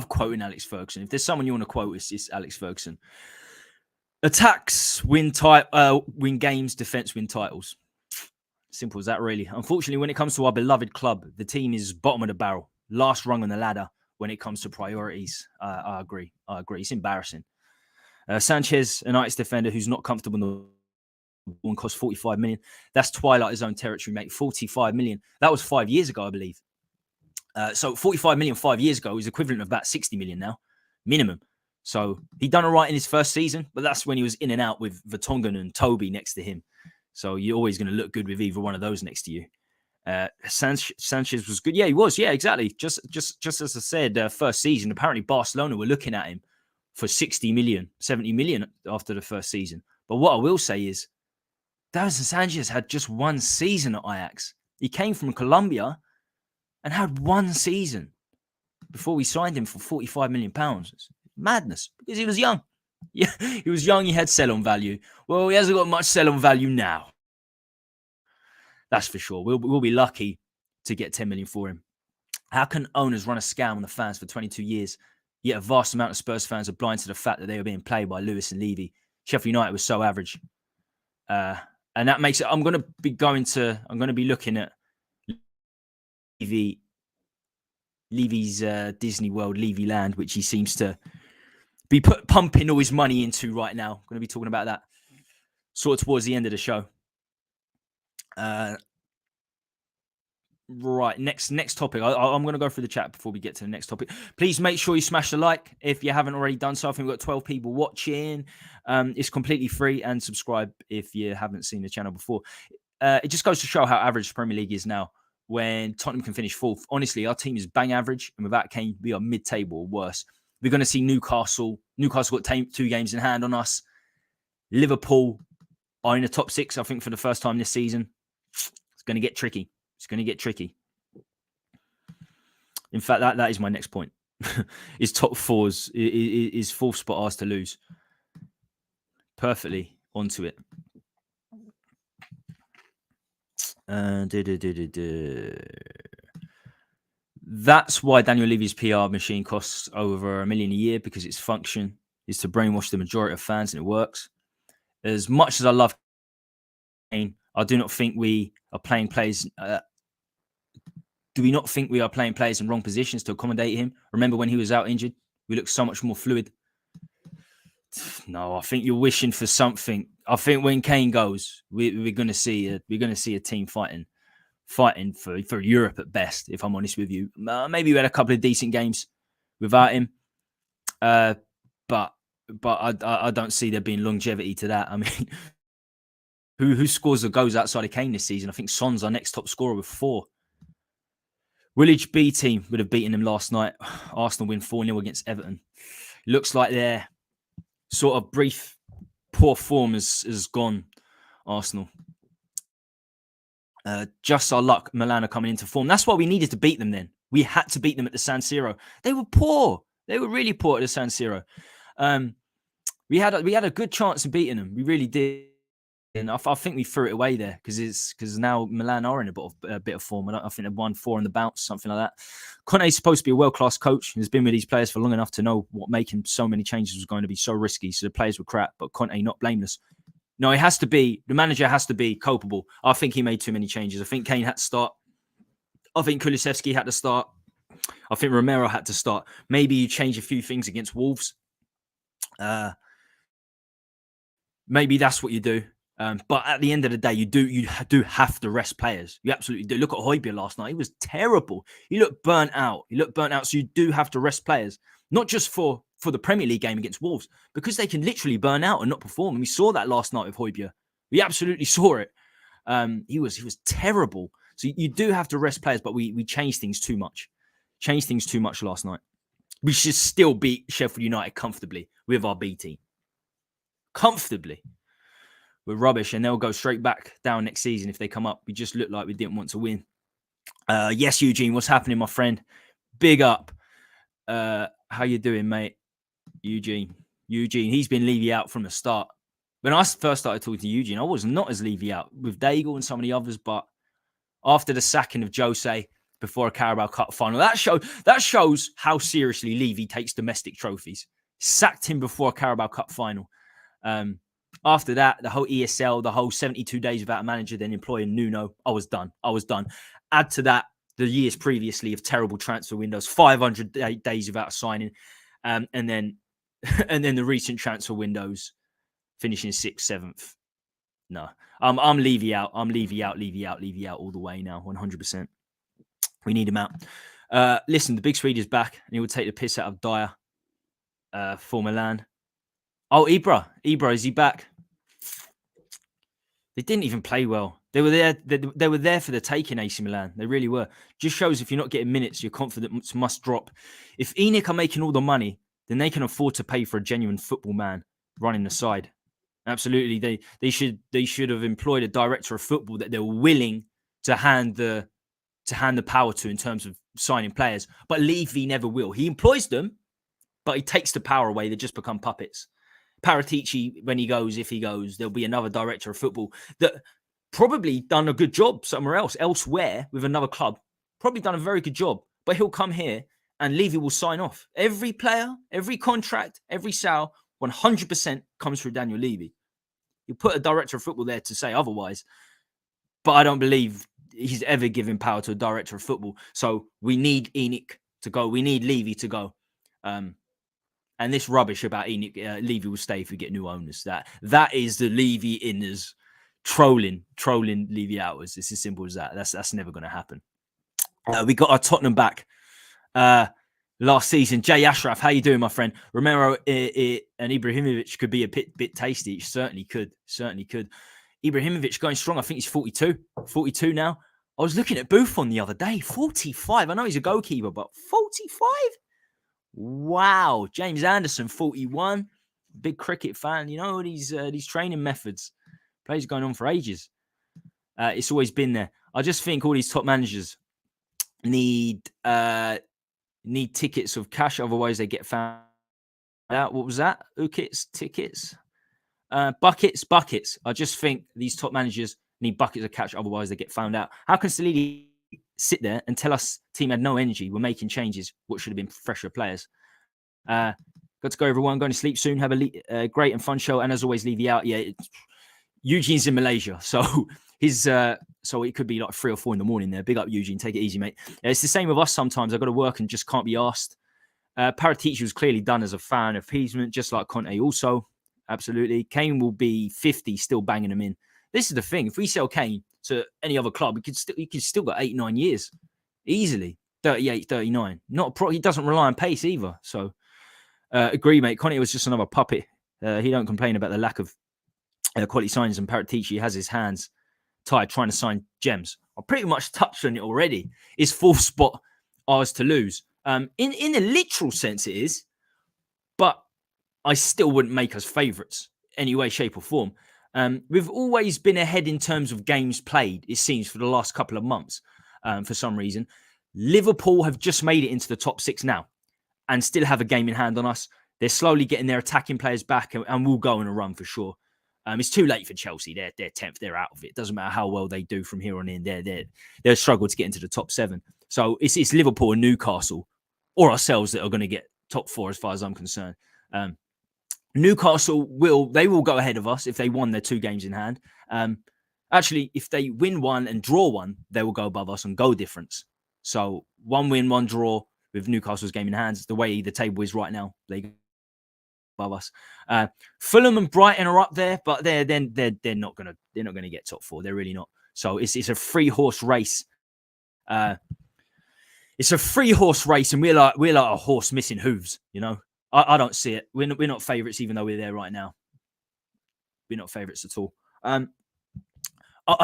quoting Alex Ferguson. If there's someone you want to quote, it's Alex Ferguson. Attacks win games, defense win titles. Simple as that, really. Unfortunately, when it comes to our beloved club, the team is bottom of the barrel, last rung on the ladder when it comes to priorities. I agree. It's embarrassing. Sanchez, a United's defender who's not comfortable in the ball and costs 45 million. That's Twilight Zone territory, mate. 45 million. That was 5 years ago, I believe. So 45 million 5 years ago is equivalent of about 60 million now, minimum. So he done all right in his first season, but that's when he was in and out with Vertonghen and Toby next to him. So you're always going to look good with either one of those next to you. Sanchez was good. Yeah, he was. Yeah, exactly. Just as I said, first season, apparently Barcelona were looking at him for 60 million, 70 million after the first season. But what I will say is, Davinson Sanchez had just 1 season at Ajax. He came from Colombia and had 1 season before we signed him for £45 million. Madness. Because he was young. Yeah, he was young. He had sell-on value. Well, he hasn't got much sell-on value now. That's for sure. We'll be lucky to get 10 million for him. How can owners run a scam on the fans for 22 years, yet a vast amount of Spurs fans are blind to the fact that they were being played by Lewis and Levy? Sheffield United was so average. And that makes it... I'm going to be looking at Levy's Disney World, Levy Land, which he seems to be pumping all his money into right now. I'm going to be talking about that sort of towards the end of the show. Right, next topic. I'm going to go through the chat before we get to the next topic. Please make sure you smash the like if you haven't already done so. I think we've got 12 people watching. It's completely free, and subscribe if you haven't seen the channel before. It just goes to show how average the Premier League is now when Tottenham can finish fourth. Honestly, our team is bang average, and without Kane, we are mid-table or worse. We're going to see Newcastle. Newcastle got 2 games in hand on us. Liverpool are in the top 6, I think, for the first time this season. It's going to get tricky. It's going to get tricky. In fact, that is my next point. Is top 4's is 4th spot ours to lose. Perfectly onto it. That's why Daniel Levy's PR machine costs over $1 million a year, because its function is to brainwash the majority of fans, and it works. As much as I love Kane, I do not think we are playing players. Do we not think we are playing players in wrong positions to accommodate him? Remember when he was out injured? We looked so much more fluid. No, I think you're wishing for something. I think when Kane goes, we're going to see a team fighting for Europe at best. If I'm honest with you, maybe we had a couple of decent games without him, but I don't see there being longevity to that. I mean, who scores the goals outside of Kane this season? I think Son's our next top scorer with 4. Woolwich B team would have beaten them last night. Arsenal win 4-0 against Everton. Looks like their sort of brief poor form has gone, Arsenal. Just our luck, Milan are coming into form. That's why we needed to beat them then. We had to beat them at the San Siro. They were poor. They were really poor at the San Siro. We had a good chance of beating them. We really did. And I think we threw it away there because now Milan are in a bit of form. I think they've won 4 on the bounce, something like that. Conte's supposed to be a world-class coach. He's been with these players for long enough to know what making so many changes was going to be so risky. So the players were crap, but Conte not blameless. No, the manager has to be culpable. I think he made too many changes. I think Kane had to start. I think Kulusevski had to start. I think Romero had to start. Maybe you change a few things against Wolves. Maybe that's what you do. But at the end of the day, you do have to rest players. You absolutely do. Look at Hojbjerg last night. He was terrible. He looked burnt out. So you do have to rest players, not just for the Premier League game against Wolves, because they can literally burn out and not perform. And we saw that last night with Hojbjerg. We absolutely saw it. He was terrible. So you do have to rest players, but we changed things too much. Changed things too much last night. We should still beat Sheffield United comfortably with our B team. Comfortably. We're rubbish, and they'll go straight back down next season if they come up. We just look like we didn't want to win. Yes, Eugene, what's happening, my friend? Big up. How you doing, mate? Eugene, he's been Levy out from the start. When I first started talking to Eugene, I was not as Levy out with Daigle and some of the others, but after the sacking of Jose before a Carabao Cup final, that shows how seriously Levy takes domestic trophies. Sacked him before a Carabao Cup final. After that, the whole ESL, the whole 72 days without a manager, then employing Nuno, I was done. Add to that the years previously of terrible transfer windows, 500 days without a signing, and then the recent transfer windows, finishing 6th, 7th. No, I'm Levy out. I'm Levy out all the way now, 100%. We need him out. Listen, the big Swede is back, and he will take the piss out of Dyer for Milan. Oh, Ibra, is he back? They didn't even play well. They were there. They were there for the taking, AC Milan. They really were. Just shows if you're not getting minutes, your confidence must drop. If ENIC are making all the money, then they can afford to pay for a genuine football man running the side. Absolutely, they should have employed a director of football that they're willing to hand the power to in terms of signing players. But Levy never will. He employs them, but he takes the power away. They just become puppets. Paratici, when he goes, if he goes, there'll be another director of football that probably done a good job somewhere else, elsewhere with another club. Probably done a very good job, but he'll come here and Levy will sign off. Every player, every contract, every sale, 100% comes through Daniel Levy. You put a director of football there to say otherwise, but I don't believe he's ever given power to a director of football. So we need ENIC to go. We need Levy to go. And this rubbish about ENIC, Levy will stay if we get new owners. That is the Levy inners trolling Levy outwards. It's as simple as that. That's never going to happen. We got our Tottenham back last season. Jay Ashraf, how you doing, my friend? Romero and Ibrahimovic could be a bit tasty. Certainly could. Ibrahimovic going strong. I think he's 42 now. I was looking at Buffon the other day. 45. I know he's a goalkeeper, but 45? Wow. James Anderson, 41. Big cricket fan. You know, these training methods. Plays going on for ages. It's always been there. I just think all these top managers need tickets of cash, otherwise they get found out. What was that? Tickets? Buckets. I just think these top managers need buckets of cash, otherwise they get found out. How can Salidi sit there and tell us team had no energy, we're making changes, what should have been fresher players? Got to go, everyone. Going to sleep soon. Have a great and fun show. And as always, leave you out. Yeah, Eugene's in Malaysia, so so it could be like 3 or 4 in the morning there. Big up, Eugene. Take it easy, mate. It's the same with us sometimes. I've got to work and just can't be asked. Paratici was clearly done as a fan of appeasement, just like Conte also. Absolutely. Kane will be 50, still banging them in. This is the thing. If we sell Kane to any other club, he could still got 8-9 years. Easily. 38, 39. He doesn't rely on pace either. So, agree, mate. Conte was just another puppet. He don't complain about the lack of quality signings, and Paratici has his hands tied trying to sign gems. I pretty much touched on it already. Is 4th spot ours to lose? In a literal sense, it is, but I still wouldn't make us favourites any way, shape, or form. We've always been ahead in terms of games played, it seems, for the last couple of months. For some reason, Liverpool have just made it into the top 6 now, and still have a game in hand on us. They're slowly getting their attacking players back, and we'll go on a run for sure. It's too late for Chelsea. They're 10th. They're out of it. Doesn't matter how well they do from here on in. They'll struggle to get into the top 7. So it's Liverpool and Newcastle, or ourselves, that are going to get top 4 as far as I'm concerned. Newcastle will go ahead of us if they won their 2 games in hand. Actually, if they win 1 and draw 1, they will go above us on goal difference. So 1 win, 1 draw with Newcastle's game in hand. The way the table is right now, they go above us. Fulham and Brighton are up there, but they're not gonna get top 4. They're really not. So it's a 3-horse race. It's a 3-horse race, and we're like a horse missing hooves. You know, I don't see it. We're not favourites, even though we're there right now. We're not favourites at all. I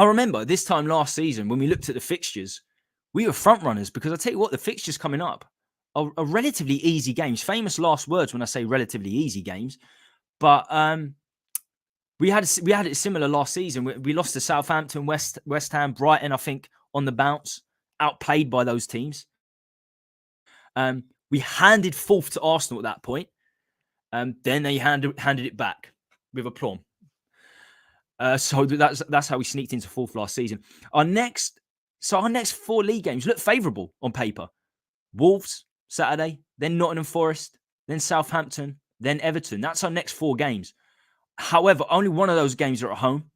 remember this time last season when we looked at the fixtures, we were front runners, because I tell you what, the fixtures coming up are relatively easy games. Famous last words when I say relatively easy games, but we had it similar last season. We lost to Southampton, West Ham, Brighton, I think, on the bounce, outplayed by those teams. We handed 4th to Arsenal at that point. Then they handed it back with aplomb. So that's how we sneaked into 4th last season. Our next 4 league games look favourable on paper. Wolves, Saturday, then Nottingham Forest, then Southampton, then Everton. That's our next 4 games. However, only one of those games are at home.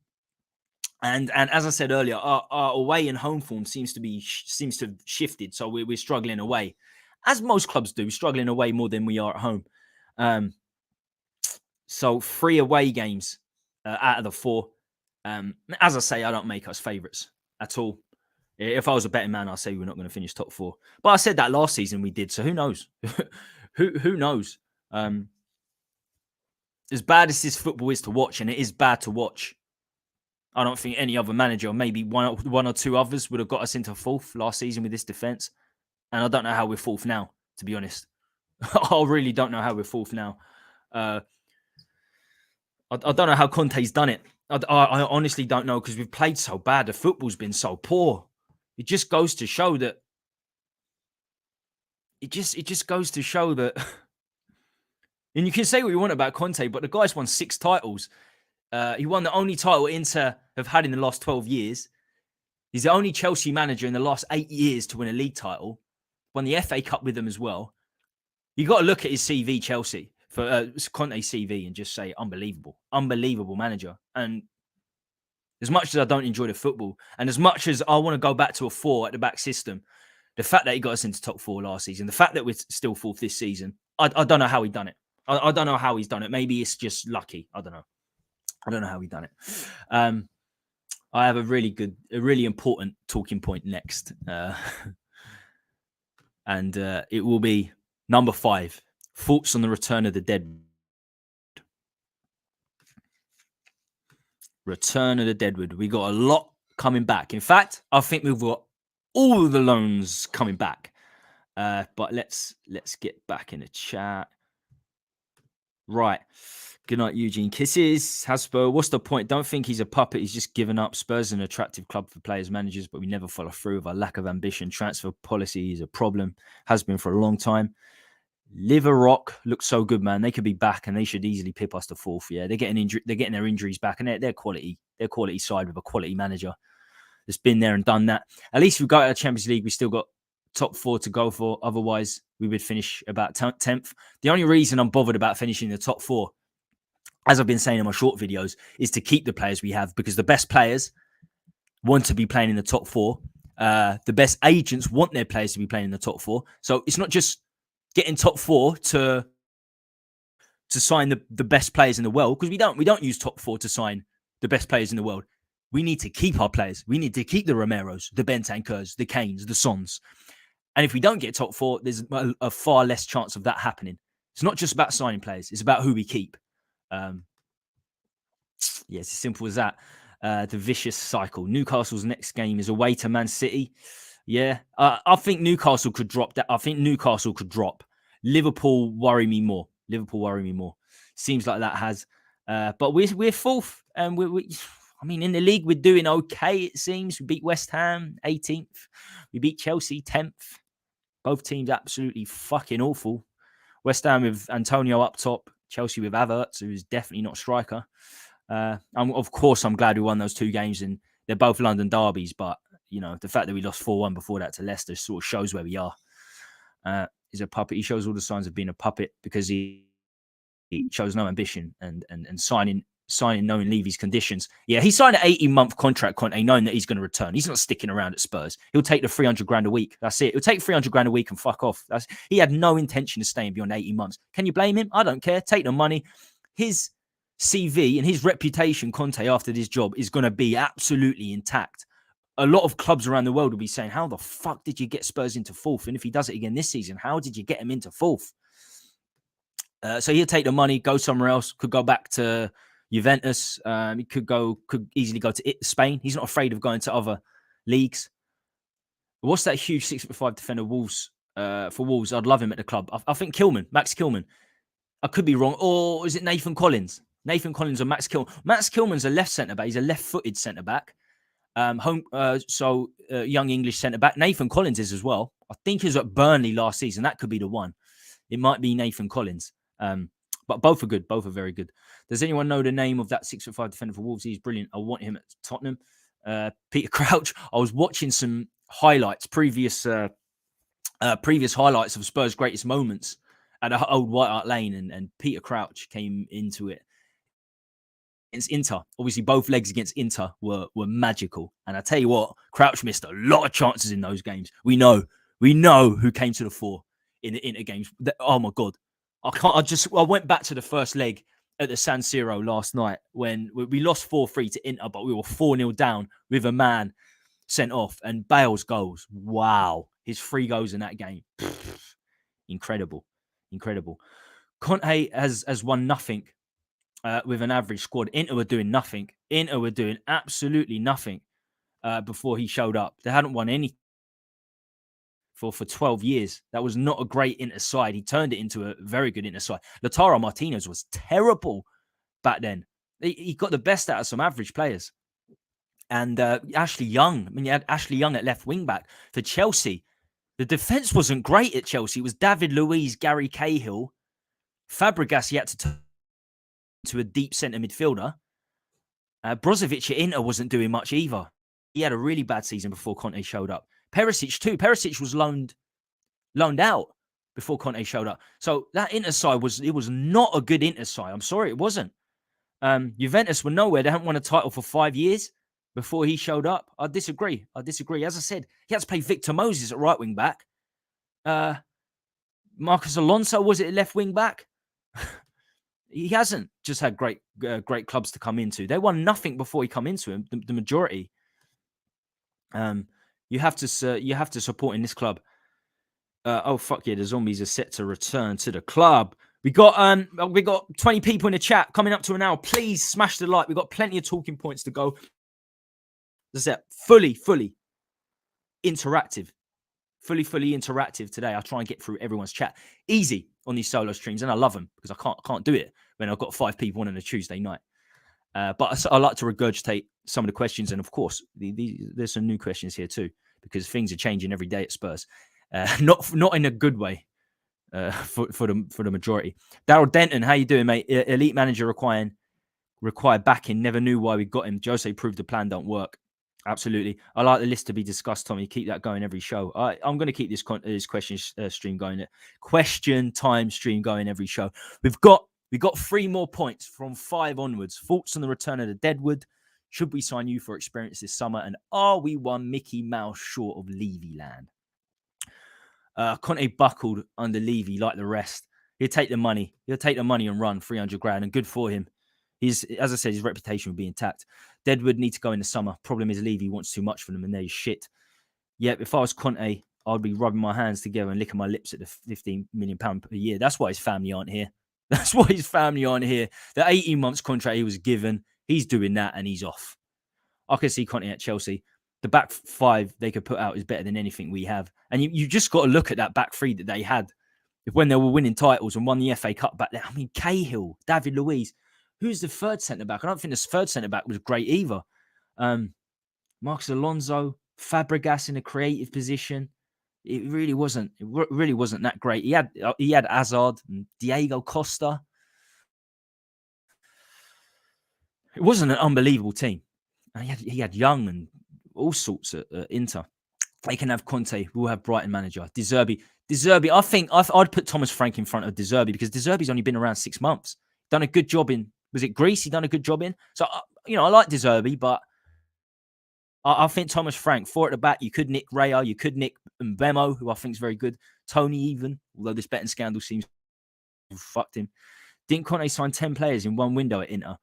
And as I said earlier, our away and home form seems to have shifted. So we're struggling away, as most clubs do, struggling away more than we are at home. So 3 away games out of the 4. As I say, I don't make us favourites at all. If I was a betting man, I'd say we're not going to finish top 4. But I said that last season we did, so who knows? who knows? As bad as this football is to watch, and it is bad to watch, I don't think any other manager, maybe one or 2 others, would have got us into 4th last season with this defence. And I don't know how we're 4th now, to be honest. I really don't know how we're 4th now. I don't know how Conte's done it. I honestly don't know, because we've played so bad. The football's been so poor. It just goes to show that. It just goes to show that And you can say what you want about Conte, but the guy's won 6 titles. He won the only title Inter have had in the last 12 years. He's the only Chelsea manager in the last 8 years to win a league title. Won the FA Cup with them as well. You got to look at his CV, Chelsea, for Conte's CV, and just say, unbelievable manager. And as much as I don't enjoy the football, and as much as I want to go back to a 4 at the back system, the fact that he got us into top 4 last season, the fact that we're still 4th this season, I don't know how he done it. I don't know how he's done it. Maybe it's just lucky. I don't know. I don't know how he done it. I have a really important talking point next. And it will be number 5. Thoughts on the return of the Deadwood. Return of the Deadwood. We got a lot coming back. In fact, I think we've got all the loans coming back. But let's get back in the chat. Right. Good night, Eugene. Kisses. Hotspur, what's the point? Don't think he's a puppet. He's just given up. Spurs an attractive club for players, managers, but we never follow through with our lack of ambition. Transfer policy is a problem. Has been for a long time. Liver Rock looks so good, man. They could be back and they should easily pip us to 4th. Yeah, they're getting their injuries back, and they're quality side with a quality manager that's been there and done that. At least if we go to the Champions League, we still got top 4 to go for. Otherwise, we would finish about 10th. The only reason I'm bothered about finishing the top 4, as I've been saying in my short videos, is to keep the players we have, because the best players want to be playing in the top 4. The best agents want their players to be playing in the top 4. So it's not just getting top 4 to sign the best players in the world, because we don't use top 4 to sign the best players in the world. We need to keep our players. We need to keep the Romeros, the Bentancurs, the Kanes, the Sons. And if we don't get top 4, there's a far less chance of that happening. It's not just about signing players. It's about who we keep. Yeah, it's as simple as that. The vicious cycle. Newcastle's next game is away to Man City. Yeah, I think Newcastle could drop that. I think Newcastle could drop. Liverpool worry me more. Seems like that has. But we're 4th, and I mean, in the league we're doing okay. It seems we beat West Ham 18th. We beat Chelsea 10th. Both teams absolutely fucking awful. West Ham with Antonio up top. Chelsea with Havertz, who's definitely not a striker. Of course, I'm glad we won those 2 games, and they're both London derbies. But you know, the fact that we lost 4-1 before that to Leicester sort of shows where we are. He's a puppet. He shows all the signs of being a puppet, because he shows no ambition and signing knowing Levy's conditions. Yeah, he signed an 18-month contract, Conte, knowing that he's going to return. He's not sticking around at Spurs. He'll take the 300 grand a week. That's it. He'll take 300 grand a week and fuck off. He had no intention of staying beyond 18 months. Can you blame him? I don't care. Take the money. His CV and his reputation, Conte, after this job is going to be absolutely intact. A lot of clubs around the world will be saying, how the fuck did you get Spurs into 4th? And if he does it again this season, how did you get him into 4th? So he'll take the money, go somewhere else, could go back to Juventus. He could easily go to Spain. He's not afraid of going to other leagues. What's that huge 6'5" defender Wolves for Wolves? I'd love him at the club. I think Max Kilman. I could be wrong. Or is it Nathan Collins? Nathan Collins or Max Kilman? Max Kilman's a left centre back. He's a left-footed centre back. Young English centre back. Nathan Collins is as well. I think he was at Burnley last season. That could be the one. It might be Nathan Collins. But both are good. Both are very good. Does anyone know the name of that 6'5" defender for Wolves? He's brilliant. I want him at Tottenham. Peter Crouch. I was watching some highlights, previous highlights of Spurs' greatest moments at old White Hart Lane, and Peter Crouch came into it against Inter. Obviously, both legs against Inter were magical. And I tell you what, Crouch missed a lot of chances in those games. We know who came to the fore in the Inter games. Oh my God. I went back to the first leg at the San Siro last night when we lost 4-3 to Inter, but we were 4-0 down with a man sent off, and Bale's goals. Wow. His 3 goals in that game. Incredible. Conte has won nothing with an average squad. Inter were doing nothing. Inter were doing absolutely nothing before he showed up. They hadn't won anything for 12 years. That was not a great Inter side. He turned it into a very good Inter side. Lautaro Martinez was terrible back then. He got the best out of some average players. And Ashley Young. I mean, you had Ashley Young at left wing back for Chelsea. The defense wasn't great at Chelsea. It was David Luiz, Gary Cahill, Fabregas, he had to turn to a deep centre midfielder. Brozovic at Inter wasn't doing much either. He had a really bad season before Conte showed up. Perisic too. Perisic was loaned out before Conte showed up. So that Inter side was not a good Inter side. I'm sorry, it wasn't. Juventus were nowhere. They hadn't won a title for 5 years before he showed up. I disagree. As I said, he had to play Victor Moses at right wing back. Marcus Alonso was it left wing back? He hasn't just had great clubs to come into. They won nothing before he come into him. The majority. You have to support in this club. Oh fuck yeah! The zombies are set to return to the club. We got 20 people in the chat coming up to an hour. Please smash the like. We've got plenty of talking points to go. That's it. Fully interactive. Fully interactive today. I'll try and get through everyone's chat. Easy on these solo streams, and I love them because I can't do it when I've got 5 people on a Tuesday night. But I like to regurgitate some of the questions, and of course, there's some new questions here too because things are changing every day at Spurs. Not in a good way for the majority. Daryl Denton, how you doing, mate? Elite manager required backing. Never knew why we got him. Jose proved the plan don't work. Absolutely. I like the list to be discussed, Tommy. Keep that going every show. I'm going to keep this question stream going. Question time stream going every show. We've got 3 more points from 5 onwards. Thoughts on the return of the Deadwood? Should we sign you for experience this summer? And are we one Mickey Mouse short of Levy land? Conte buckled under Levy like the rest. He'll take the money. And run 300 grand, and good for him. As I said, his reputation will be intact. Deadwood need to go in the summer. Problem is Levy wants too much for them, and they're shit. Yeah, if I was Conte, I'd be rubbing my hands together and licking my lips at the £15 million per year. That's why his family aren't here. The 18 months contract he was given, he's doing that and he's off. I can see Conte at Chelsea. The back 5 they could put out is better than anything we have. And you just got to look at that back 3 that they had when they were winning titles and won the FA Cup back then. I mean, Cahill, David Luiz. Who's the third centre-back? I don't think the third centre-back was great either. Marcus Alonso, Fabregas in a creative position. It really wasn't that great. He had Hazard and Diego Costa. It wasn't an unbelievable team. And he had Young and all sorts at Inter. They can have Conte. We'll have Brighton manager. De Zerbi. I think I'd put Thomas Frank in front of De Zerbi because De Zerbi's only been around 6 months. Done a good job in. Was it Greece? He done a good job in. So I like De Zerbi, but I think Thomas Frank 4 at the back. You could nick Raya. You could nick Mbemo, who I think is very good. Tony even, although this betting scandal seems to fucked him. Didn't Conte sign 10 players in one window at Inter?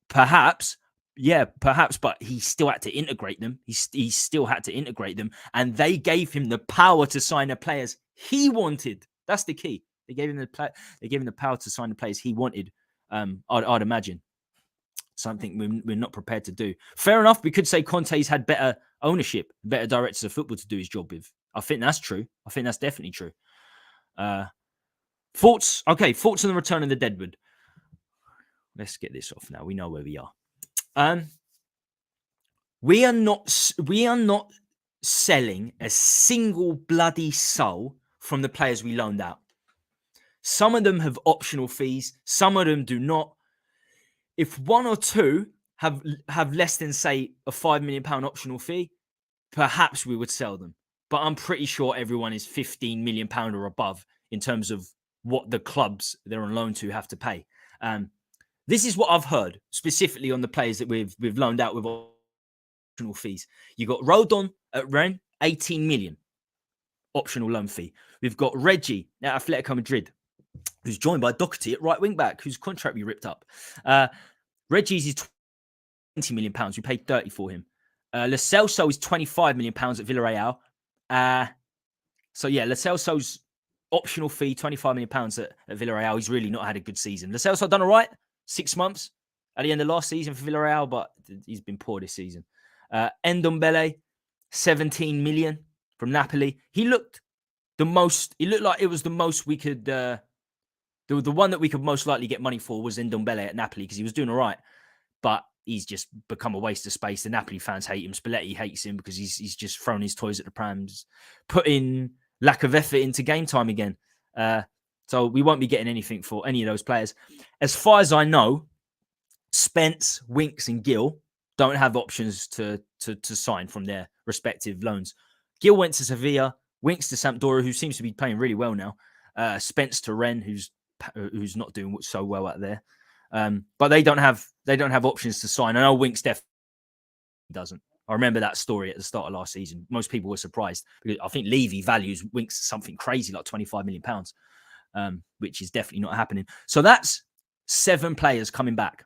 Perhaps, but he still had to integrate them. He still had to integrate them, and they gave him the power to sign the players he wanted. That's the key. They gave him the power to sign the players he wanted. I'd imagine something we're not prepared to do. Fair enough. We could say Conte's had better ownership, better directors of football to do his job with. I think that's true. I think that's definitely true. Thoughts on the return of the Deadwood. Let's get this off now. We know where we are. We are not selling a single bloody soul from the players we loaned out. Some of them have optional fees. Some of them do not. If 1 or 2 have less than, say, a £5 million optional fee, perhaps we would sell them. But I'm pretty sure everyone is £15 million or above in terms of what the clubs they're on loan to have to pay. This is what I've heard specifically on the players that we've loaned out with optional fees. You got Rodon at Rennes, 18 million optional loan fee. We've got Reggie at Atletico Madrid, who's joined by Doherty at right wing back, whose contract we ripped up. Reggie's is £20 million. We paid 30 for him. Lo Celso is £25 million at Villarreal. So yeah, Lo Celso's optional fee, £25 million at Villarreal. He's really not had a good season. Lo Celso done all right, 6 months at the end of last season for Villarreal, but he's been poor this season. Ndombele, 17 million from Napoli. He looked like it was the most we could, the one that we could most likely get money for was Ndombele at Napoli because he was doing all right, but he's just become a waste of space. The Napoli fans hate him. Spalletti hates him because he's just thrown his toys at the prams, putting lack of effort into game time again. So we won't be getting anything for any of those players. As far as I know, Spence, Winks, and Gill don't have options to sign from their respective loans. Gill went to Sevilla, Winks to Sampdoria, who seems to be playing really well now. Spence to Rennes, who's not doing so well out there. But they don't have options to sign. I know Winks definitely doesn't. I remember that story at the start of last season. Most people were surprised because I think Levy values Winks something crazy like £25 million, which is definitely not happening. So that's 7 players coming back.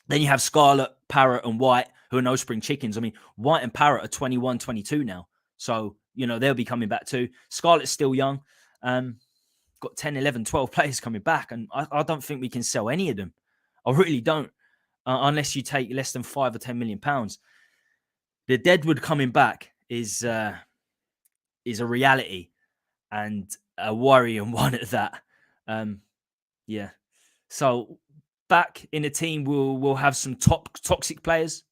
Then you have Scarlett, Parrott, and White, who are no spring chickens. I mean, White and Parrott are 21, 22 now. So, they'll be coming back too. Scarlett's still young. Got 10, 11, 12 players coming back. And I don't think we can sell any of them. I really don't. Unless you take less than £5 or £10 million. The Deadwood coming back is a reality and a worrying one at that. Yeah. So back in the team, we'll have some toxic players,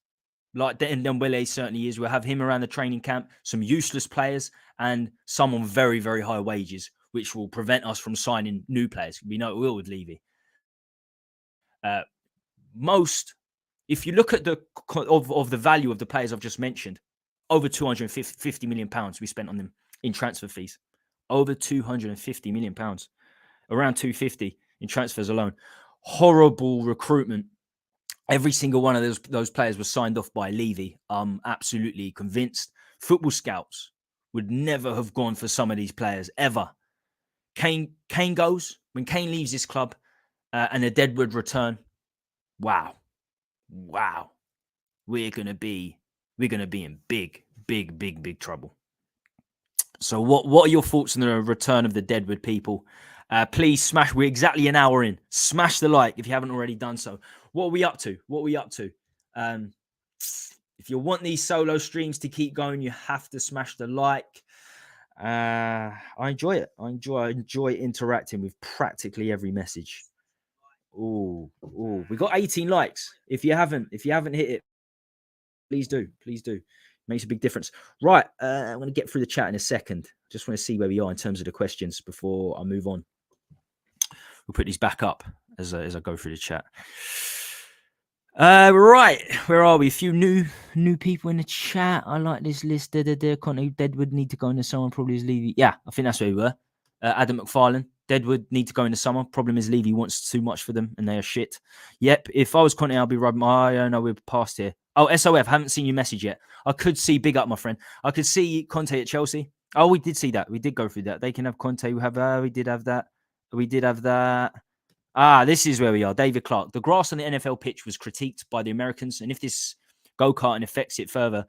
like Dembele certainly is. We'll have him around the training camp, some useless players, and some on very, very high wages, which will prevent us from signing new players. We know it will with Levy. If you look at the value of the players I've just mentioned, over £250 million we spent on them in transfer fees. Over £250 million, around 250 in transfers alone. Horrible recruitment. Every single one of those players was signed off by Levy. I'm absolutely convinced. Football scouts would never have gone for some of these players ever. Kane goes. When Kane leaves this club and the Deadwood return, wow. We're gonna be in big trouble. So what are your thoughts on the return of the Deadwood, people? Please smash. We're exactly an hour in. Smash the like if you haven't already done so. What are we up to? If you want these solo streams to keep going, you have to smash the like. I enjoy it. I enjoy interacting with practically every message. Oh, we got 18 likes. If you haven't hit it, please do. Makes a big difference. Right, I'm going to get through the chat in a second. Just want to see where we are in terms of the questions before I move on. We'll put these back up as I go through the chat. Right, where are we? A few new people in the chat. I like this list. Conte, Deadwood need to go in the summer. Probably is Levy. Yeah, I think that's where we were. Adam McFarlane. Deadwood need to go in the summer. Problem is Levy wants too much for them and they are shit. Yep, if I was Conte, I'll be rubbing. I know we're past here. Oh, SOF, haven't seen your message yet. I could see, big up, my friend. I could see Conte at Chelsea. Oh, we did see that. We did go through that. They can have Conte. We did have that. This is where we are. David Clark. The grass on the NFL pitch was critiqued by the Americans. And if this go-karting affects it further,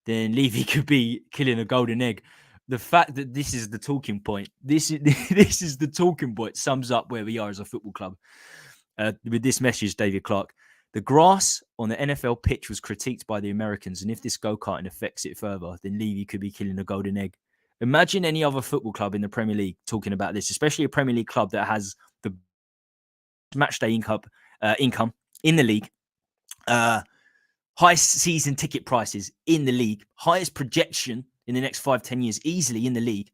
then Levy could be killing a golden egg. The fact that this is the talking point, this is the talking point, sums up where we are as a football club. With this message, David Clark. The grass on the NFL pitch was critiqued by the Americans, and if this go-karting affects it further, then Levy could be killing a golden egg. Imagine any other football club in the Premier League talking about this, especially a Premier League club that has the matchday income in the league, highest season ticket prices in the league, highest projection in the next 5-10 years, easily in the league.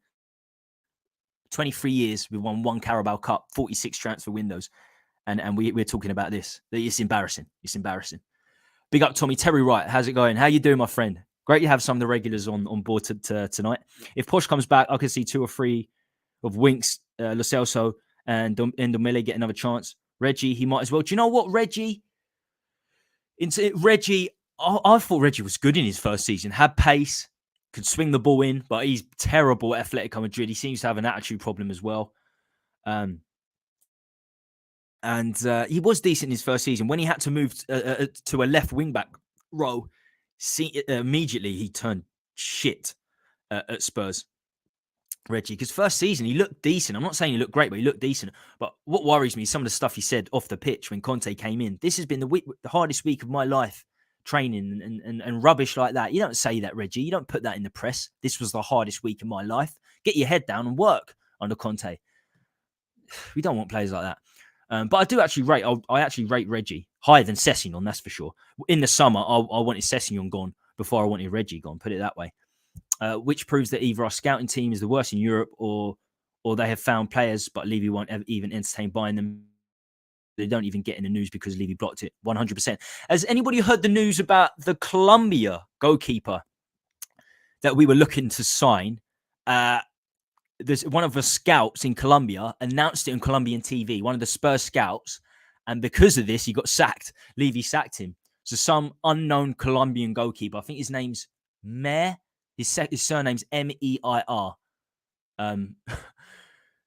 23 years, we won 1 Carabao Cup, 46 transfer windows. And we're talking about this. It's embarrassing. Big up, Tommy. Terry Wright, how's it going? How you doing, my friend? Great to have some of the regulars on board tonight. If Posh comes back, I could see 2 or 3 of Winks, Lo Celso, and Ndombele get another chance. Reggie, he might as well. Do you know what, Reggie? I thought Reggie was good in his first season. Had pace, could swing the ball in, but he's terrible at Atletico Madrid. He seems to have an attitude problem as well. And he was decent in his first season. When he had to move to a left wing-back role, immediately he turned shit at Spurs. Reggie, because first season he looked decent. I'm not saying he looked great, but he looked decent. But what worries me is some of the stuff he said off the pitch when Conte came in. This has been the hardest week of my life, training and rubbish like that. You don't say that, Reggie. You don't put that in the press. This was the hardest week of my life. Get your head down and work under Conte. We don't want players like that. But I do actually rate. I actually rate Reggie higher than Sessegnon, that's for sure. In the summer, I wanted Sessegnon gone before I wanted Reggie gone. Put it that way. Which proves that either our scouting team is the worst in Europe, or or they have found players, but Levy won't even entertain buying them. They don't even get in the news because Levy blocked it 100%. Has anybody heard the news about the Colombia goalkeeper that we were looking to sign? There's one of the scouts in Colombia announced it on Colombian TV, one of the Spurs scouts. And because of this, he got sacked. Levy sacked him. So some unknown Colombian goalkeeper, I think his name's Meir. His surname's Meir.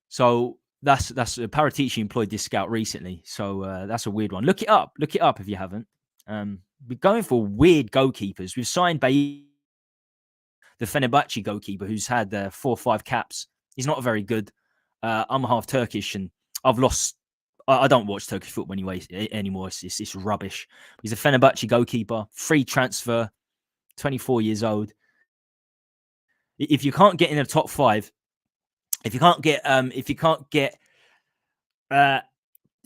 So that's Paratici employed this scout recently. So that's a weird one. Look it up. Look it up if you haven't. We're going for weird goalkeepers. We've signed the Fenerbahce goalkeeper who's had 4 or 5 caps. He's not very good. I'm half Turkish and I've lost. I don't watch Turkish football anymore. It's rubbish. He's a Fenerbahce goalkeeper, free transfer, 24 years old. If you can't get in the top 5, if you can't get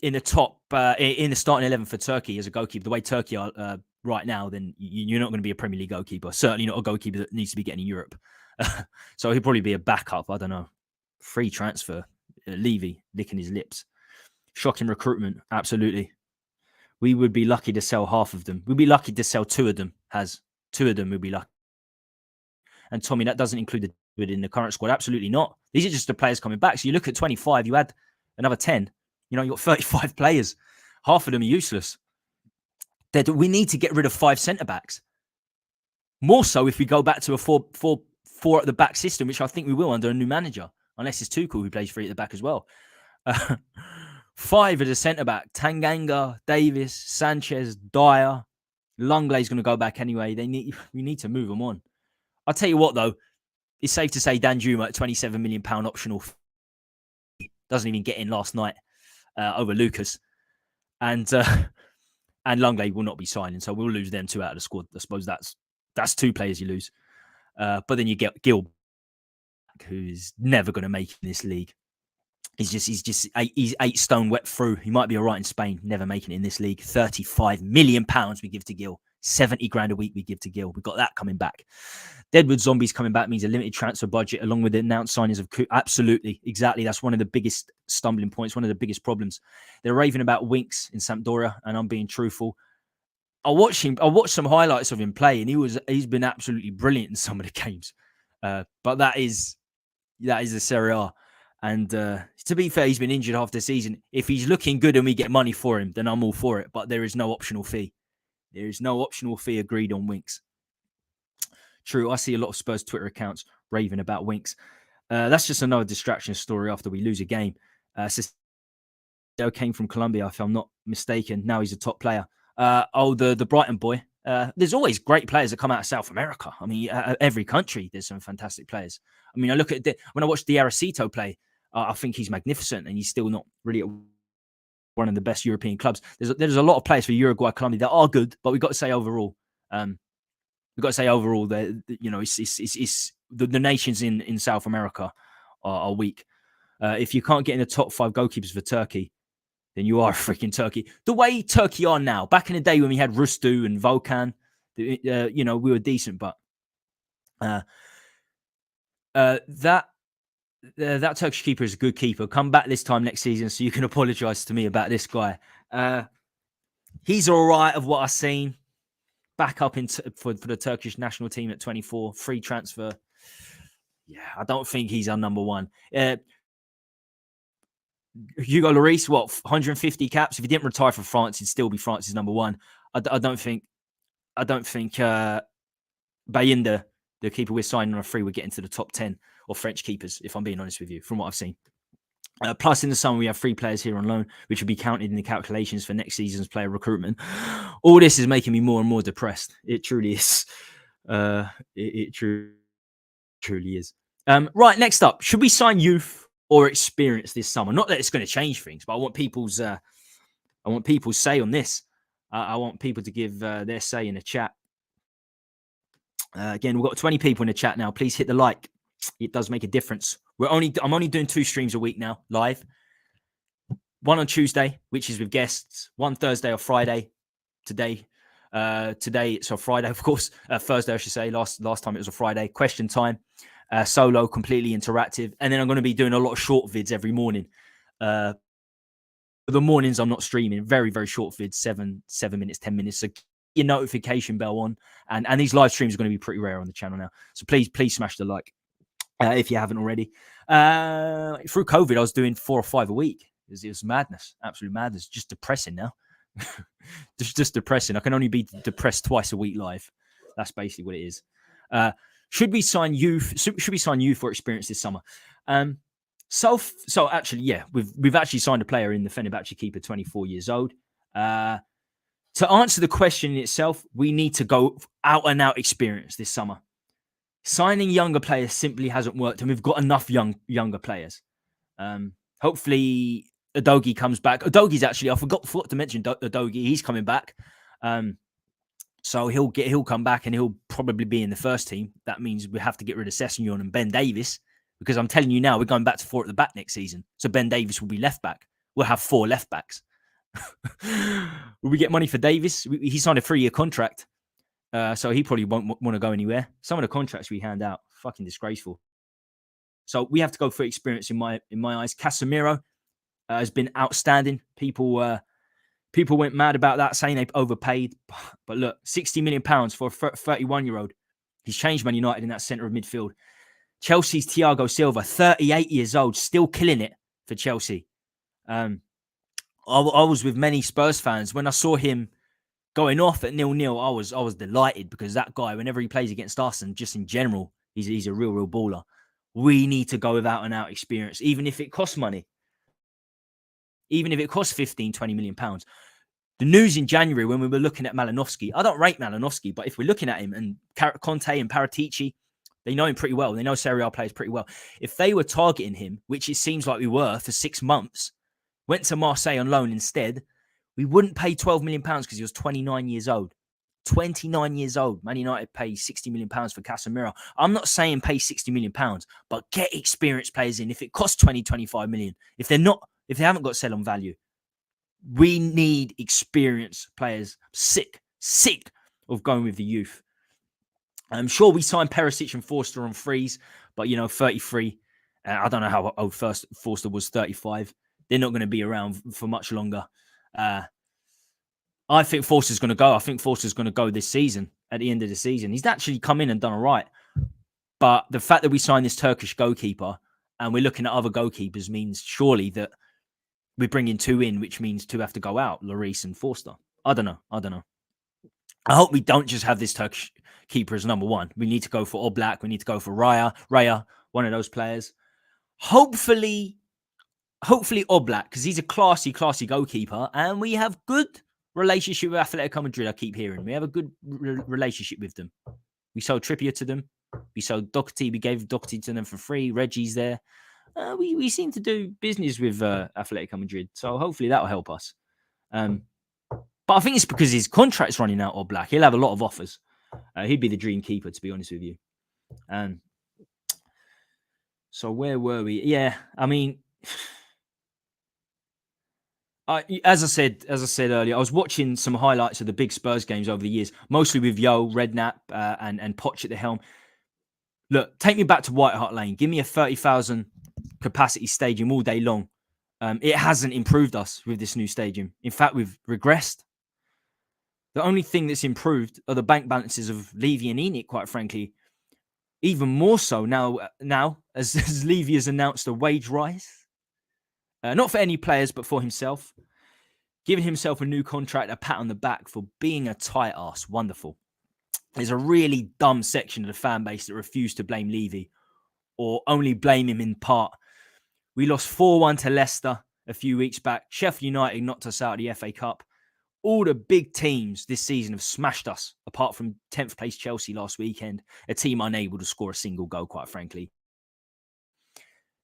in the top in the starting 11 for Turkey as a goalkeeper, the way Turkey are right now, then you're not going to be a Premier League goalkeeper. Certainly not a goalkeeper that needs to be getting in Europe. So he'll probably be a backup. I don't know. Free transfer. Levy licking his lips. Shocking recruitment. Absolutely. We would be lucky to sell half of them. We'd be lucky to sell 2 of them. 2 of them would be lucky. And Tommy, that doesn't include in the current squad. Absolutely not. These are just the players coming back. So you look at 25, you add another 10. You got 35 players. Half of them are useless. We need to get rid of 5 centre-backs. More so if we go back to a 4 at the back system, which I think we will under a new manager, unless it's Tuchel who plays 3 at the back as well. 5 at the centre-back. Tanganga, Davis, Sanchez, Dyer. Lenglet's going to go back anyway. We need to move them on. I'll tell you what, though. It's safe to say Dan Juma at £27 million optional. Doesn't even get in last night over Lucas. And Lenglet will not be signing, so we'll lose them 2 out of the squad. I suppose that's 2 players you lose. But then you get Gil, who's never going to make it in this league. He's 8 stone wet through. He might be all right in Spain, never making it in this league. £35 million we give to Gil. 70 grand a week we give to Gil. We've got that coming back. Deadwood Zombies coming back means a limited transfer budget along with the announced signings of Absolutely. Exactly. That's one of the biggest stumbling points, one of the biggest problems. They're raving about Winks in Sampdoria, and I'm being truthful. I watched some highlights of him play, and he's been absolutely brilliant in some of the games. But that is the Serie A. And to be fair, he's been injured half the season. If he's looking good and we get money for him, then I'm all for it. But there is no optional fee. There is no optional fee agreed on Winks. True, I see a lot of Spurs Twitter accounts raving about Winks. That's just another distraction story after we lose a game. Cicero came from Colombia, if I'm not mistaken. Now he's a top player. The Brighton boy. There's always great players that come out of South America. I mean, every country, there's some fantastic players. I mean, I look at when I watch Diaracito play, I think he's magnificent, and he's still not really one of the best European clubs. There's a lot of players for Uruguay, Colombia that are good, but we've got to say overall, that it's the nations in South America are weak. If you can't get in the top 5 goalkeepers for Turkey, then you are freaking Turkey. The way Turkey are now, back in the day when we had Rustu and Volkan, we were decent, but that Turkish keeper is a good keeper. Come back this time next season so you can apologise to me about this guy. He's all right of what I've seen. Back up for the Turkish national team at 24. Free transfer. Yeah, I don't think he's our number 1. Hugo Lloris, 150 caps? If he didn't retire for France, he'd still be France's number 1. I don't think Bayinda, the keeper we're signing on a free, would get into the top 10 of French keepers, if I'm being honest with you, from what I've seen. Plus, in the summer, we have 3 players here on loan, which will be counted in the calculations for next season's player recruitment. All this is making me more and more depressed. It truly is. It truly is. Right, next up, should we sign youth or experience this summer? Not that it's going to change things, but I want people's say on this. I want people to give their say in the chat. Again, we've got 20 people in the chat now. Please hit the like. It does make a difference. I'm only doing 2 streams a week now, live. One on Tuesday, which is with guests. One Thursday or Friday. Today it's a Friday, of course. Thursday, I should say. Last time it was a Friday. Question time. solo, completely interactive. And then I'm going to be doing a lot of short vids every morning. The mornings I'm not streaming, very, very short vids, 7 minutes, 10 minutes. So your notification bell on. And these live streams are going to be pretty rare on the channel now. So please smash the like if you haven't already. Through COVID, I was doing 4 or 5 a week. It was madness, absolute madness. Just depressing now. just depressing. I can only be depressed twice a week live. That's basically what it is. Should we sign youth? Should we sign youth for experience this summer? So actually, yeah, we've actually signed a player in the Fenerbahce keeper, 24 years old. To answer the question in itself, we need to go out and out experience this summer. Signing younger players simply hasn't worked, and we've got enough younger players. Hopefully, Udogie comes back. Udogie's actually, I forgot to mention Udogie. He's coming back. So he'll come back and he'll probably be in the first team. That means we have to get rid of Sessegnon and Ben Davies, because I'm telling you now, we're going back to 4 at the back next season. So Ben Davies will be left back. We'll have 4 left backs. Will we get money for Davies? He signed a 3-year contract. So he probably won't want to go anywhere. Some of the contracts we hand out, fucking disgraceful. So we have to go for experience in my eyes. Casemiro has been outstanding. People went mad about that, saying they've overpaid. But look, £60 million for a 31-year-old. He's changed Man United in that centre of midfield. Chelsea's Thiago Silva, 38 years old, still killing it for Chelsea. I was with many Spurs fans when I saw him going off at 0-0. I was delighted, because that guy, whenever he plays against us and just in general, he's a real baller. We need to go with out and out experience, even if it costs money. Even if it costs 15, 20 million pounds. The news in January when we were looking at Malinowski, I don't rate Malinowski, but if we're looking at him, and Conte and Paratici, they know him pretty well. They know Serie A players pretty well. If they were targeting him, which it seems like we were for 6 months, went to Marseille on loan instead, we wouldn't pay £12 million because he was 29 years old. 29 years old. Man United pay £60 million for Casemiro. I'm not saying pay £60 million, but get experienced players in. If it costs 20, 25 million, if they haven't got sell on value, we need experienced players. Sick of going with the youth. I'm sure we signed Perisic and Forster on frees, but 33. I don't know how old Forster was, 35. They're not going to be around for much longer. I think Forster's going to go. I think Forster's going to go this season, at the end of the season. He's actually come in and done all right. But the fact that we signed this Turkish goalkeeper and we're looking at other goalkeepers means surely that we're bringing 2 in, which means 2 have to go out, Lloris and Forster. I don't know. I hope we don't just have this Turkish keeper as number 1. We need to go for Oblak. We need to go for Raya, one of those players. Hopefully Oblak, because he's a classy goalkeeper, and we have good relationship with Atletico Madrid. I keep hearing we have a good relationship with them. We sold Trippier to them. We sold Doherty. We gave Doherty to them for free. Reggie's there. We seem to do business with Atletico Madrid, so hopefully that will help us. But I think it's because his contract's running out, Oblak. He'll have a lot of offers. He'd be the dream keeper, to be honest with you. So where were we? Yeah, I mean, as I said earlier, I was watching some highlights of the big Spurs games over the years, mostly with Yo, Redknapp, and Poch at the helm. Look, take me back to White Hart Lane. Give me a 30,000 capacity stadium all day long. It hasn't improved us with this new stadium. In fact, we've regressed. The only thing that's improved are the bank balances of Levy and Enoch, quite frankly. Even more so now as Levy has announced a wage rise. Not for any players, but for himself. Giving himself a new contract, a pat on the back for being a tight ass. Wonderful. There's a really dumb section of the fan base that refuse to blame Levy, or only blame him in part. We lost 4-1 to Leicester a few weeks back. Sheffield United knocked us out of the FA Cup. All the big teams this season have smashed us, apart from 10th place Chelsea last weekend, a team unable to score a single goal, quite frankly.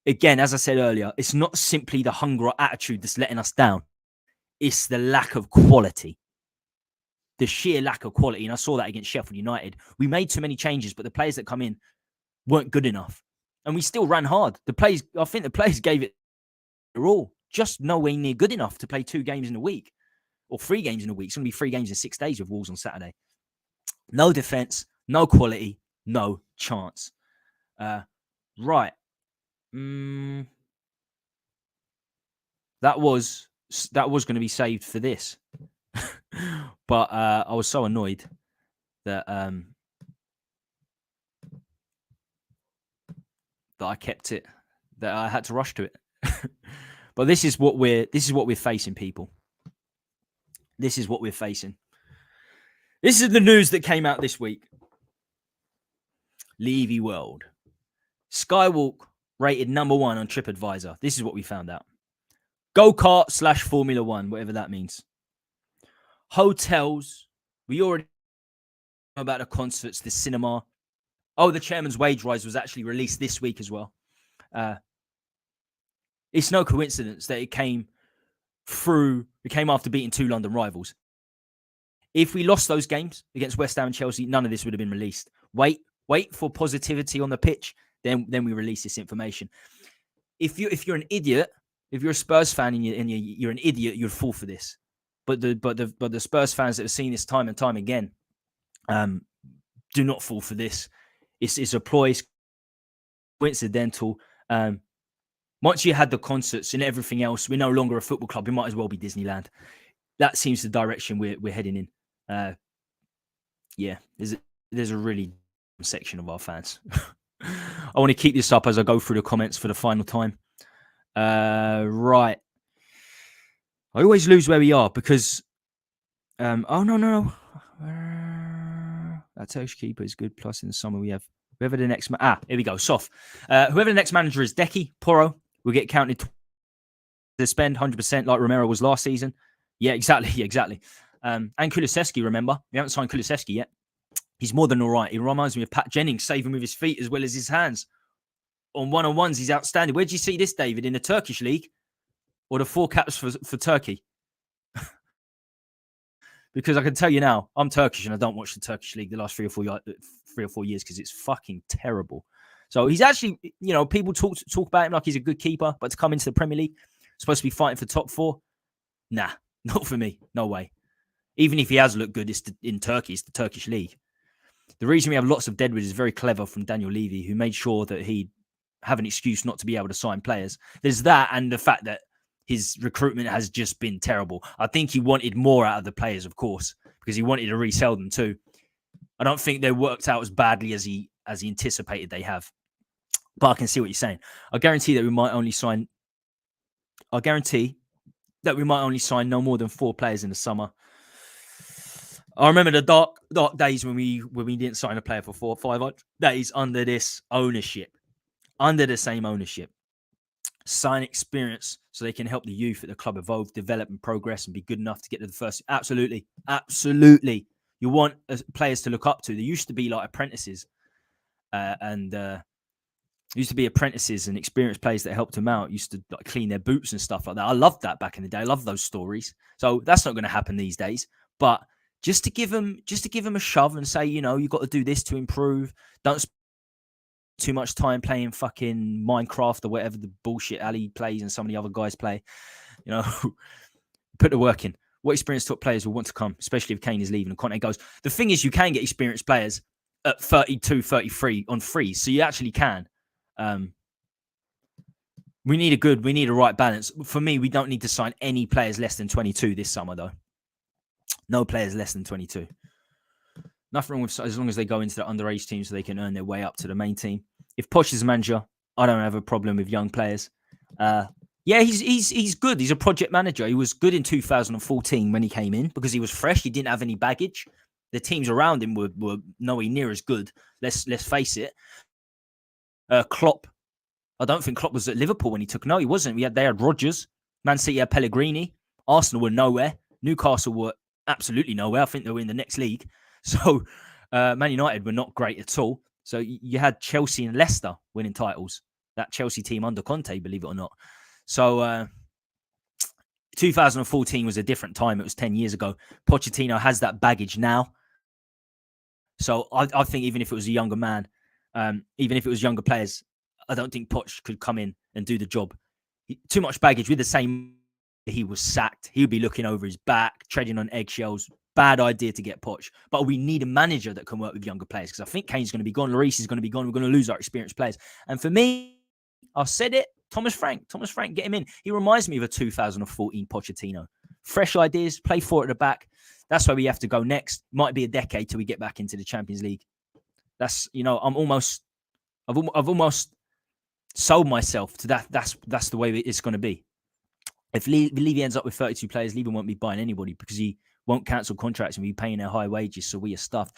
Again, as I said earlier, it's not simply the hunger or attitude that's letting us down. It's the lack of quality. The sheer lack of quality. And I saw that against Sheffield United. We made too many changes, but the players that come in weren't good enough. And we still ran hard. I think the players gave it their all. Just nowhere near good enough to play 2 games in a week. Or 3 games in a week. It's going to be 3 games in 6 days with Wolves on Saturday. No defence, no quality, no chance. Right. That was going to be saved for this, but I was so annoyed that that I kept it, that I had to rush to it. But this is what we're facing, people. This is what we're facing. This is the news that came out this week. Levy World. Skywalk rated number 1 on TripAdvisor. This is what we found out. Go-kart / Formula 1, whatever that means. Hotels. We already know about the concerts, the cinema. Oh, the chairman's wage rise was actually released this week as well. It's no coincidence that it came after beating 2 London rivals. If we lost those games against West Ham and Chelsea, none of this would have been released. Wait for positivity on the pitch, then we release this information. If you're an idiot, if you're a Spurs fan and you're an idiot, you'd fall for this. But the Spurs fans that have seen this time and time again, do not fall for this. It's a ploy, it's coincidental. Once you had the concerts and everything else, we're no longer a football club. We might as well be Disneyland. That seems the direction we're heading in. Yeah, there's a really section of our fans. I want to keep this up as I go through the comments for the final time. Right. I always lose where we are because... oh, no. That Turkish keeper is good. Plus, in the summer, we have... Whoever the next... here we go. Soft. Whoever the next manager is, Decky, Porro, will get counted to spend 100% like Romero was last season. Yeah, exactly. And Kulusevski, remember? We haven't signed Kulusevski yet. He's more than all right. He reminds me of Pat Jennings, saving with his feet as well as his hands. On one-on-ones, he's outstanding. Where did you see this, David? In the Turkish league? Or the 4 caps for Turkey? Because I can tell you now, I'm Turkish and I don't watch the Turkish league the last 3 or 4 years because it's fucking terrible. So he's actually, people talk about him like he's a good keeper, but to come into the Premier League, supposed to be fighting for top 4? Nah, not for me. No way. Even if he has looked good, in Turkey, it's the Turkish league. The reason we have lots of deadwood is very clever from Daniel Levy, who made sure that he'd have an excuse not to be able to sign players. There's that and the fact that his recruitment has just been terrible. I think he wanted more out of the players, of course, because he wanted to resell them too. I don't think they worked out as badly as he anticipated they have. But I can see what you're saying. I guarantee that we might only sign no more than 4 players in the summer. I remember the dark days when we didn't sign a player for 4 or 500 days under this ownership, under the same ownership. Sign experience so they can help the youth at the club evolve, develop and progress and be good enough to get to the first. Absolutely. You want players to look up to. There used to be like apprentices and experienced players that helped them out, used to like clean their boots and stuff like that. I loved that back in the day. I love those stories. So that's not going to happen these days. But just to give them a shove and say, you've got to do this to improve. Don't spend too much time playing fucking Minecraft or whatever the bullshit Ali plays and some of the other guys play. Put the work in. What experienced top players will want to come, especially if Kane is leaving and Conte goes. The thing is, you can get experienced players at 32, 33 on freeze. So you actually can. We need a right balance. For me, we don't need to sign any players less than 22 this summer, though. No players less than 22. Nothing wrong with, as long as they go into the underage team so they can earn their way up to the main team. If Poch is manager, I don't have a problem with young players. He's good. He's a project manager. He was good in 2014 when he came in because he was fresh. He didn't have any baggage. The teams around him were nowhere near as good. Let's face it. Klopp. I don't think Klopp was at Liverpool when he took. No, he wasn't. They had Rodgers. Man City had Pellegrini. Arsenal were nowhere. Newcastle were absolutely nowhere. I think they were in the next league. So Man United were not great at all. So you had Chelsea and Leicester winning titles. That Chelsea team under Conte, believe it or not. So 2014 was a different time. It was 10 years ago. Pochettino has that baggage now. So I think even if it was a younger man, even if it was younger players, I don't think Poch could come in and do the job. Too much baggage with the same. He was sacked. He would be looking over his back, treading on eggshells. bad idea to get Poch. But we need a manager that can work with younger players, because I think Kane's going to be gone, Lloris is going to be gone. We're going to lose our experienced players. And for me, I've said it, Thomas Frank, get him in. He reminds me of a 2014 Pochettino. Fresh ideas, play forward at the back. That's where we have to go next. Might be a decade till we get back into the Champions League. That's, I've almost sold myself to that. That's the way it's going to be. If Levy ends up with 32 players, Levy won't be buying anybody because he won't cancel contracts and be paying their high wages. So we are stuffed.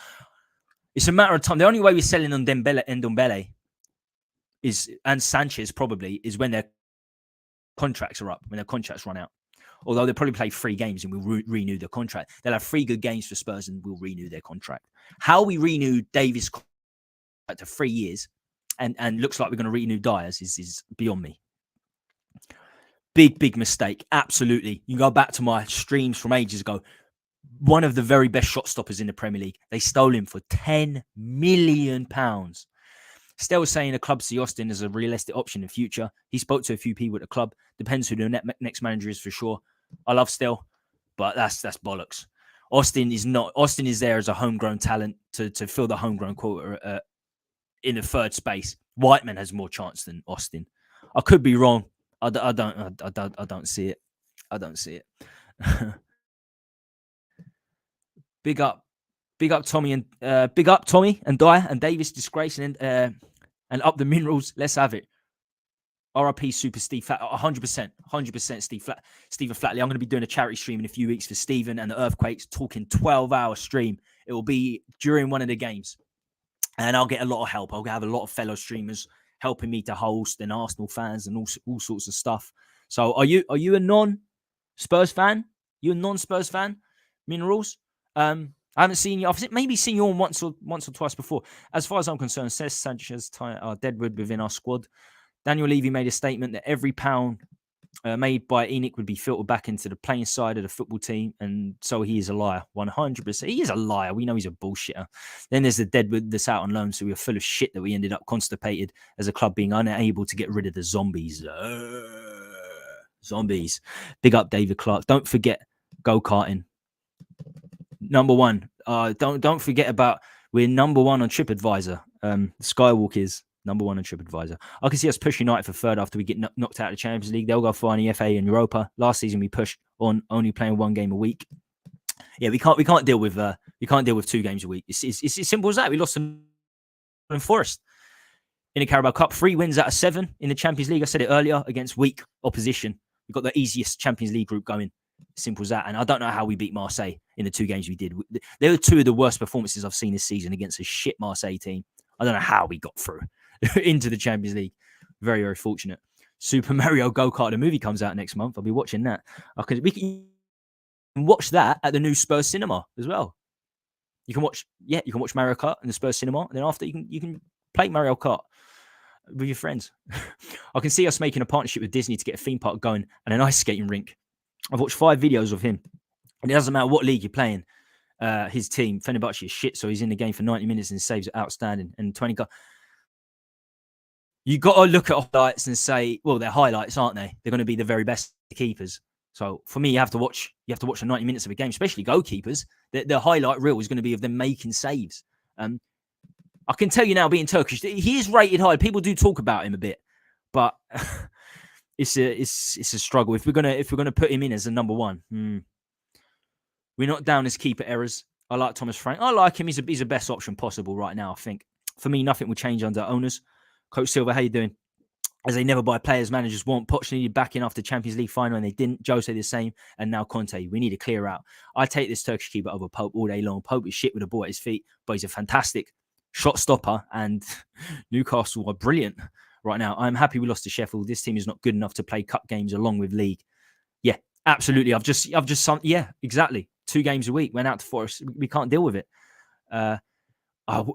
It's a matter of time. The only way we're selling on Ndombele and Sanchez probably is when their contracts are up, when their contracts run out. Although they'll probably play 3 games and we'll renew their contract. They'll have 3 good games for Spurs and we'll renew their contract. How we renew Davis' contract to 3 years and looks like we're going to renew Dyer's is beyond me. Big mistake. Absolutely. You go back to my streams from ages ago. One of the very best shot stoppers in the Premier League. They stole him for £10 million. Still saying the club see Austin as a realistic option in the future. He spoke to a few people at the club. Depends who the next manager is for sure. I love Still, but that's bollocks. Austin is not. Austin is there as a homegrown talent to fill the homegrown quota in the third space. Whiteman has more chance than Austin. I could be wrong. I don't see it. I don't see it. Big up Tommy and Dyer and Davis disgrace and up the minerals. Let's have it. RIP Super Steve Flat, 100% Stephen Flatley. I'm going to be doing a charity stream in a few weeks for Stephen and the Earthquakes, talking 12-hour stream. It will be during one of the games. And I'll get a lot of help. I'll have a lot of fellow streamers helping me to host and Arsenal fans and all sorts of stuff. So are you a non-Spurs fan? You a non-Spurs fan? Minerals? I haven't seen you. I've maybe seen you on once or twice before. As far as I'm concerned, says Sanchez are deadwood within our squad. Daniel Levy made a statement that every pound made by Enoch would be filtered back into the playing side of the football team, and so he is a liar. 100%. He is a liar. We know he's a bullshitter. Then there's the deadwood that's out on loan, so we were full of shit that we ended up constipated as a club, being unable to get rid of the zombies. Zombies. Big up David Clark. Don't forget go-karting. Number 1. Don't forget about we're number 1 on TripAdvisor. Skywalk is number 1 on TripAdvisor. I can see us push United for third after we get knocked out of the Champions League. They'll go far in the FA and Europa. Last season we pushed on only playing 1 game a week. Yeah, we can't deal with 2 games a week. It's as simple as that. We lost to Forest in the Carabao Cup. 3 wins out of 7 in the Champions League. I said it earlier, against weak opposition. We've got the easiest Champions League group going. Simple as that. And I don't know how we beat Marseille in the 2 games we did. They were 2 of the worst performances I've seen this season against a shit Marseille team. I don't know how we got through into the Champions League. Very, very fortunate. Super Mario Go-Kart, the movie comes out next month. I'll be watching that. We can watch that at the new Spurs cinema as well. You can watch Mario Kart in the Spurs cinema, and then after you can play Mario Kart with your friends. I can see us making a partnership with Disney to get a theme park going and an ice skating rink. I've watched 5 videos of him, and it doesn't matter what league you're playing. His team, Fenerbahce, is shit, so he's in the game for 90 minutes and saves are outstanding. And 20 goals. You got to look at highlights and say, well, they're highlights, aren't they? They're going to be the very best keepers. So for me, you have to watch the 90 minutes of a game, especially goalkeepers. The highlight reel is going to be of them making saves. I can tell you now, being Turkish, he is rated high. People do talk about him a bit, but it's a struggle. If we're gonna put him in as a number 1, we're not down as keeper errors. I like Thomas Frank. I like him. He's the best option possible right now. I think for me, nothing will change under owners. Coach Silva, how you doing? As they never buy players managers want. Poch needed backing after Champions League final and they didn't. Jose the same. And now Conte. We need to clear out. I take this Turkish keeper over Pope all day long. Pope is shit with a ball at his feet, but he's a fantastic shot stopper. And Newcastle are brilliant right now. I'm happy we lost to Sheffield. This team is not good enough to play cup games along with league. Yeah, absolutely. Yeah, exactly. 2 games a week. Went out to Forest. We can't deal with it.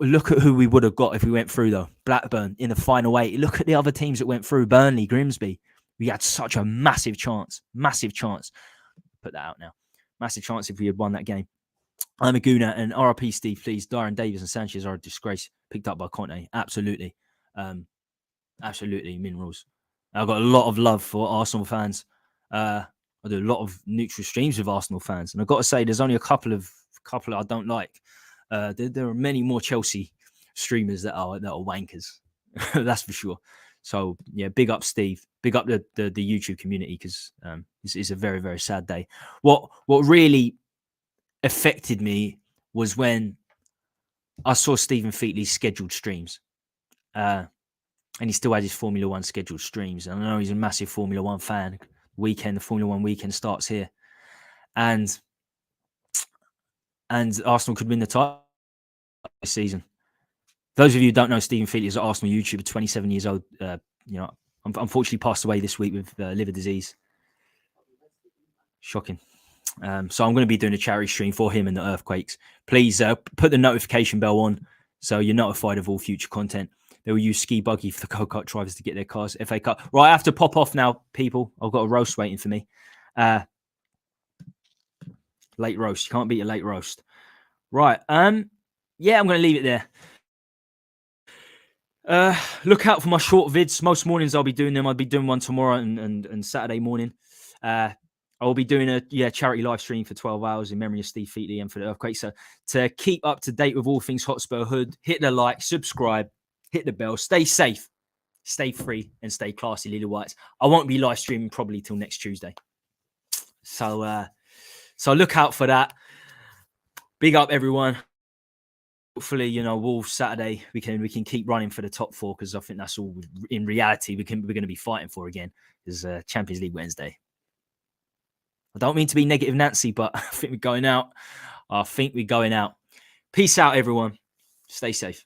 Look at who we would have got if we went through, though. Blackburn in the final 8. Look at the other teams that went through. Burnley, Grimsby. We had such a massive chance. Massive chance. Put that out now. Massive chance if we had won that game. I'm a gooner. And RRP Steve, please. Darren Davis and Sanchez are a disgrace. Picked up by Conte. Absolutely. Absolutely. Minerals. I've got a lot of love for Arsenal fans. I do a lot of neutral streams with Arsenal fans. And I've got to say, there's only a couple of a couple I don't like. There are many more Chelsea streamers that are wankers. That's for sure. So yeah, big up Steve, big up the YouTube community, because it's a very, very sad day. What really affected me was when I saw Stephen Featley's scheduled streams, and he still had his Formula One scheduled streams. And I know he's a massive Formula One fan. The Formula One weekend starts here, and Arsenal could win the title this season. Those of you who don't know, Stephen Featley is an Arsenal YouTuber, 27 years old. Unfortunately passed away this week with liver disease. Shocking. So I'm going to be doing a charity stream for him and the earthquakes. Please put the notification bell on so you're notified of all future content. They will use ski buggy for the go-kart drivers to get their cars. FA Cup. Right, I have to pop off now, people. I've got a roast waiting for me. Late roast. You can't beat a late roast. Right. Yeah, I'm going to leave it there. Look out for my short vids. Most mornings I'll be doing them. I'll be doing one tomorrow and Saturday morning. I'll be doing a charity live stream for 12 hours in memory of Steve Featley and for the earthquake. So to keep up to date with all things Hotspur Hood, hit the like, subscribe, hit the bell, stay safe, stay free, and stay classy, Lily Whites. I won't be live streaming probably till next Tuesday. So look out for that. Big up everyone. Hopefully, Wolves Saturday we can keep running for the top four, because I think that's all in reality we're going to be fighting for again. Is Champions League Wednesday. I don't mean to be negative Nancy, but I think we're going out. Peace out, everyone. Stay safe.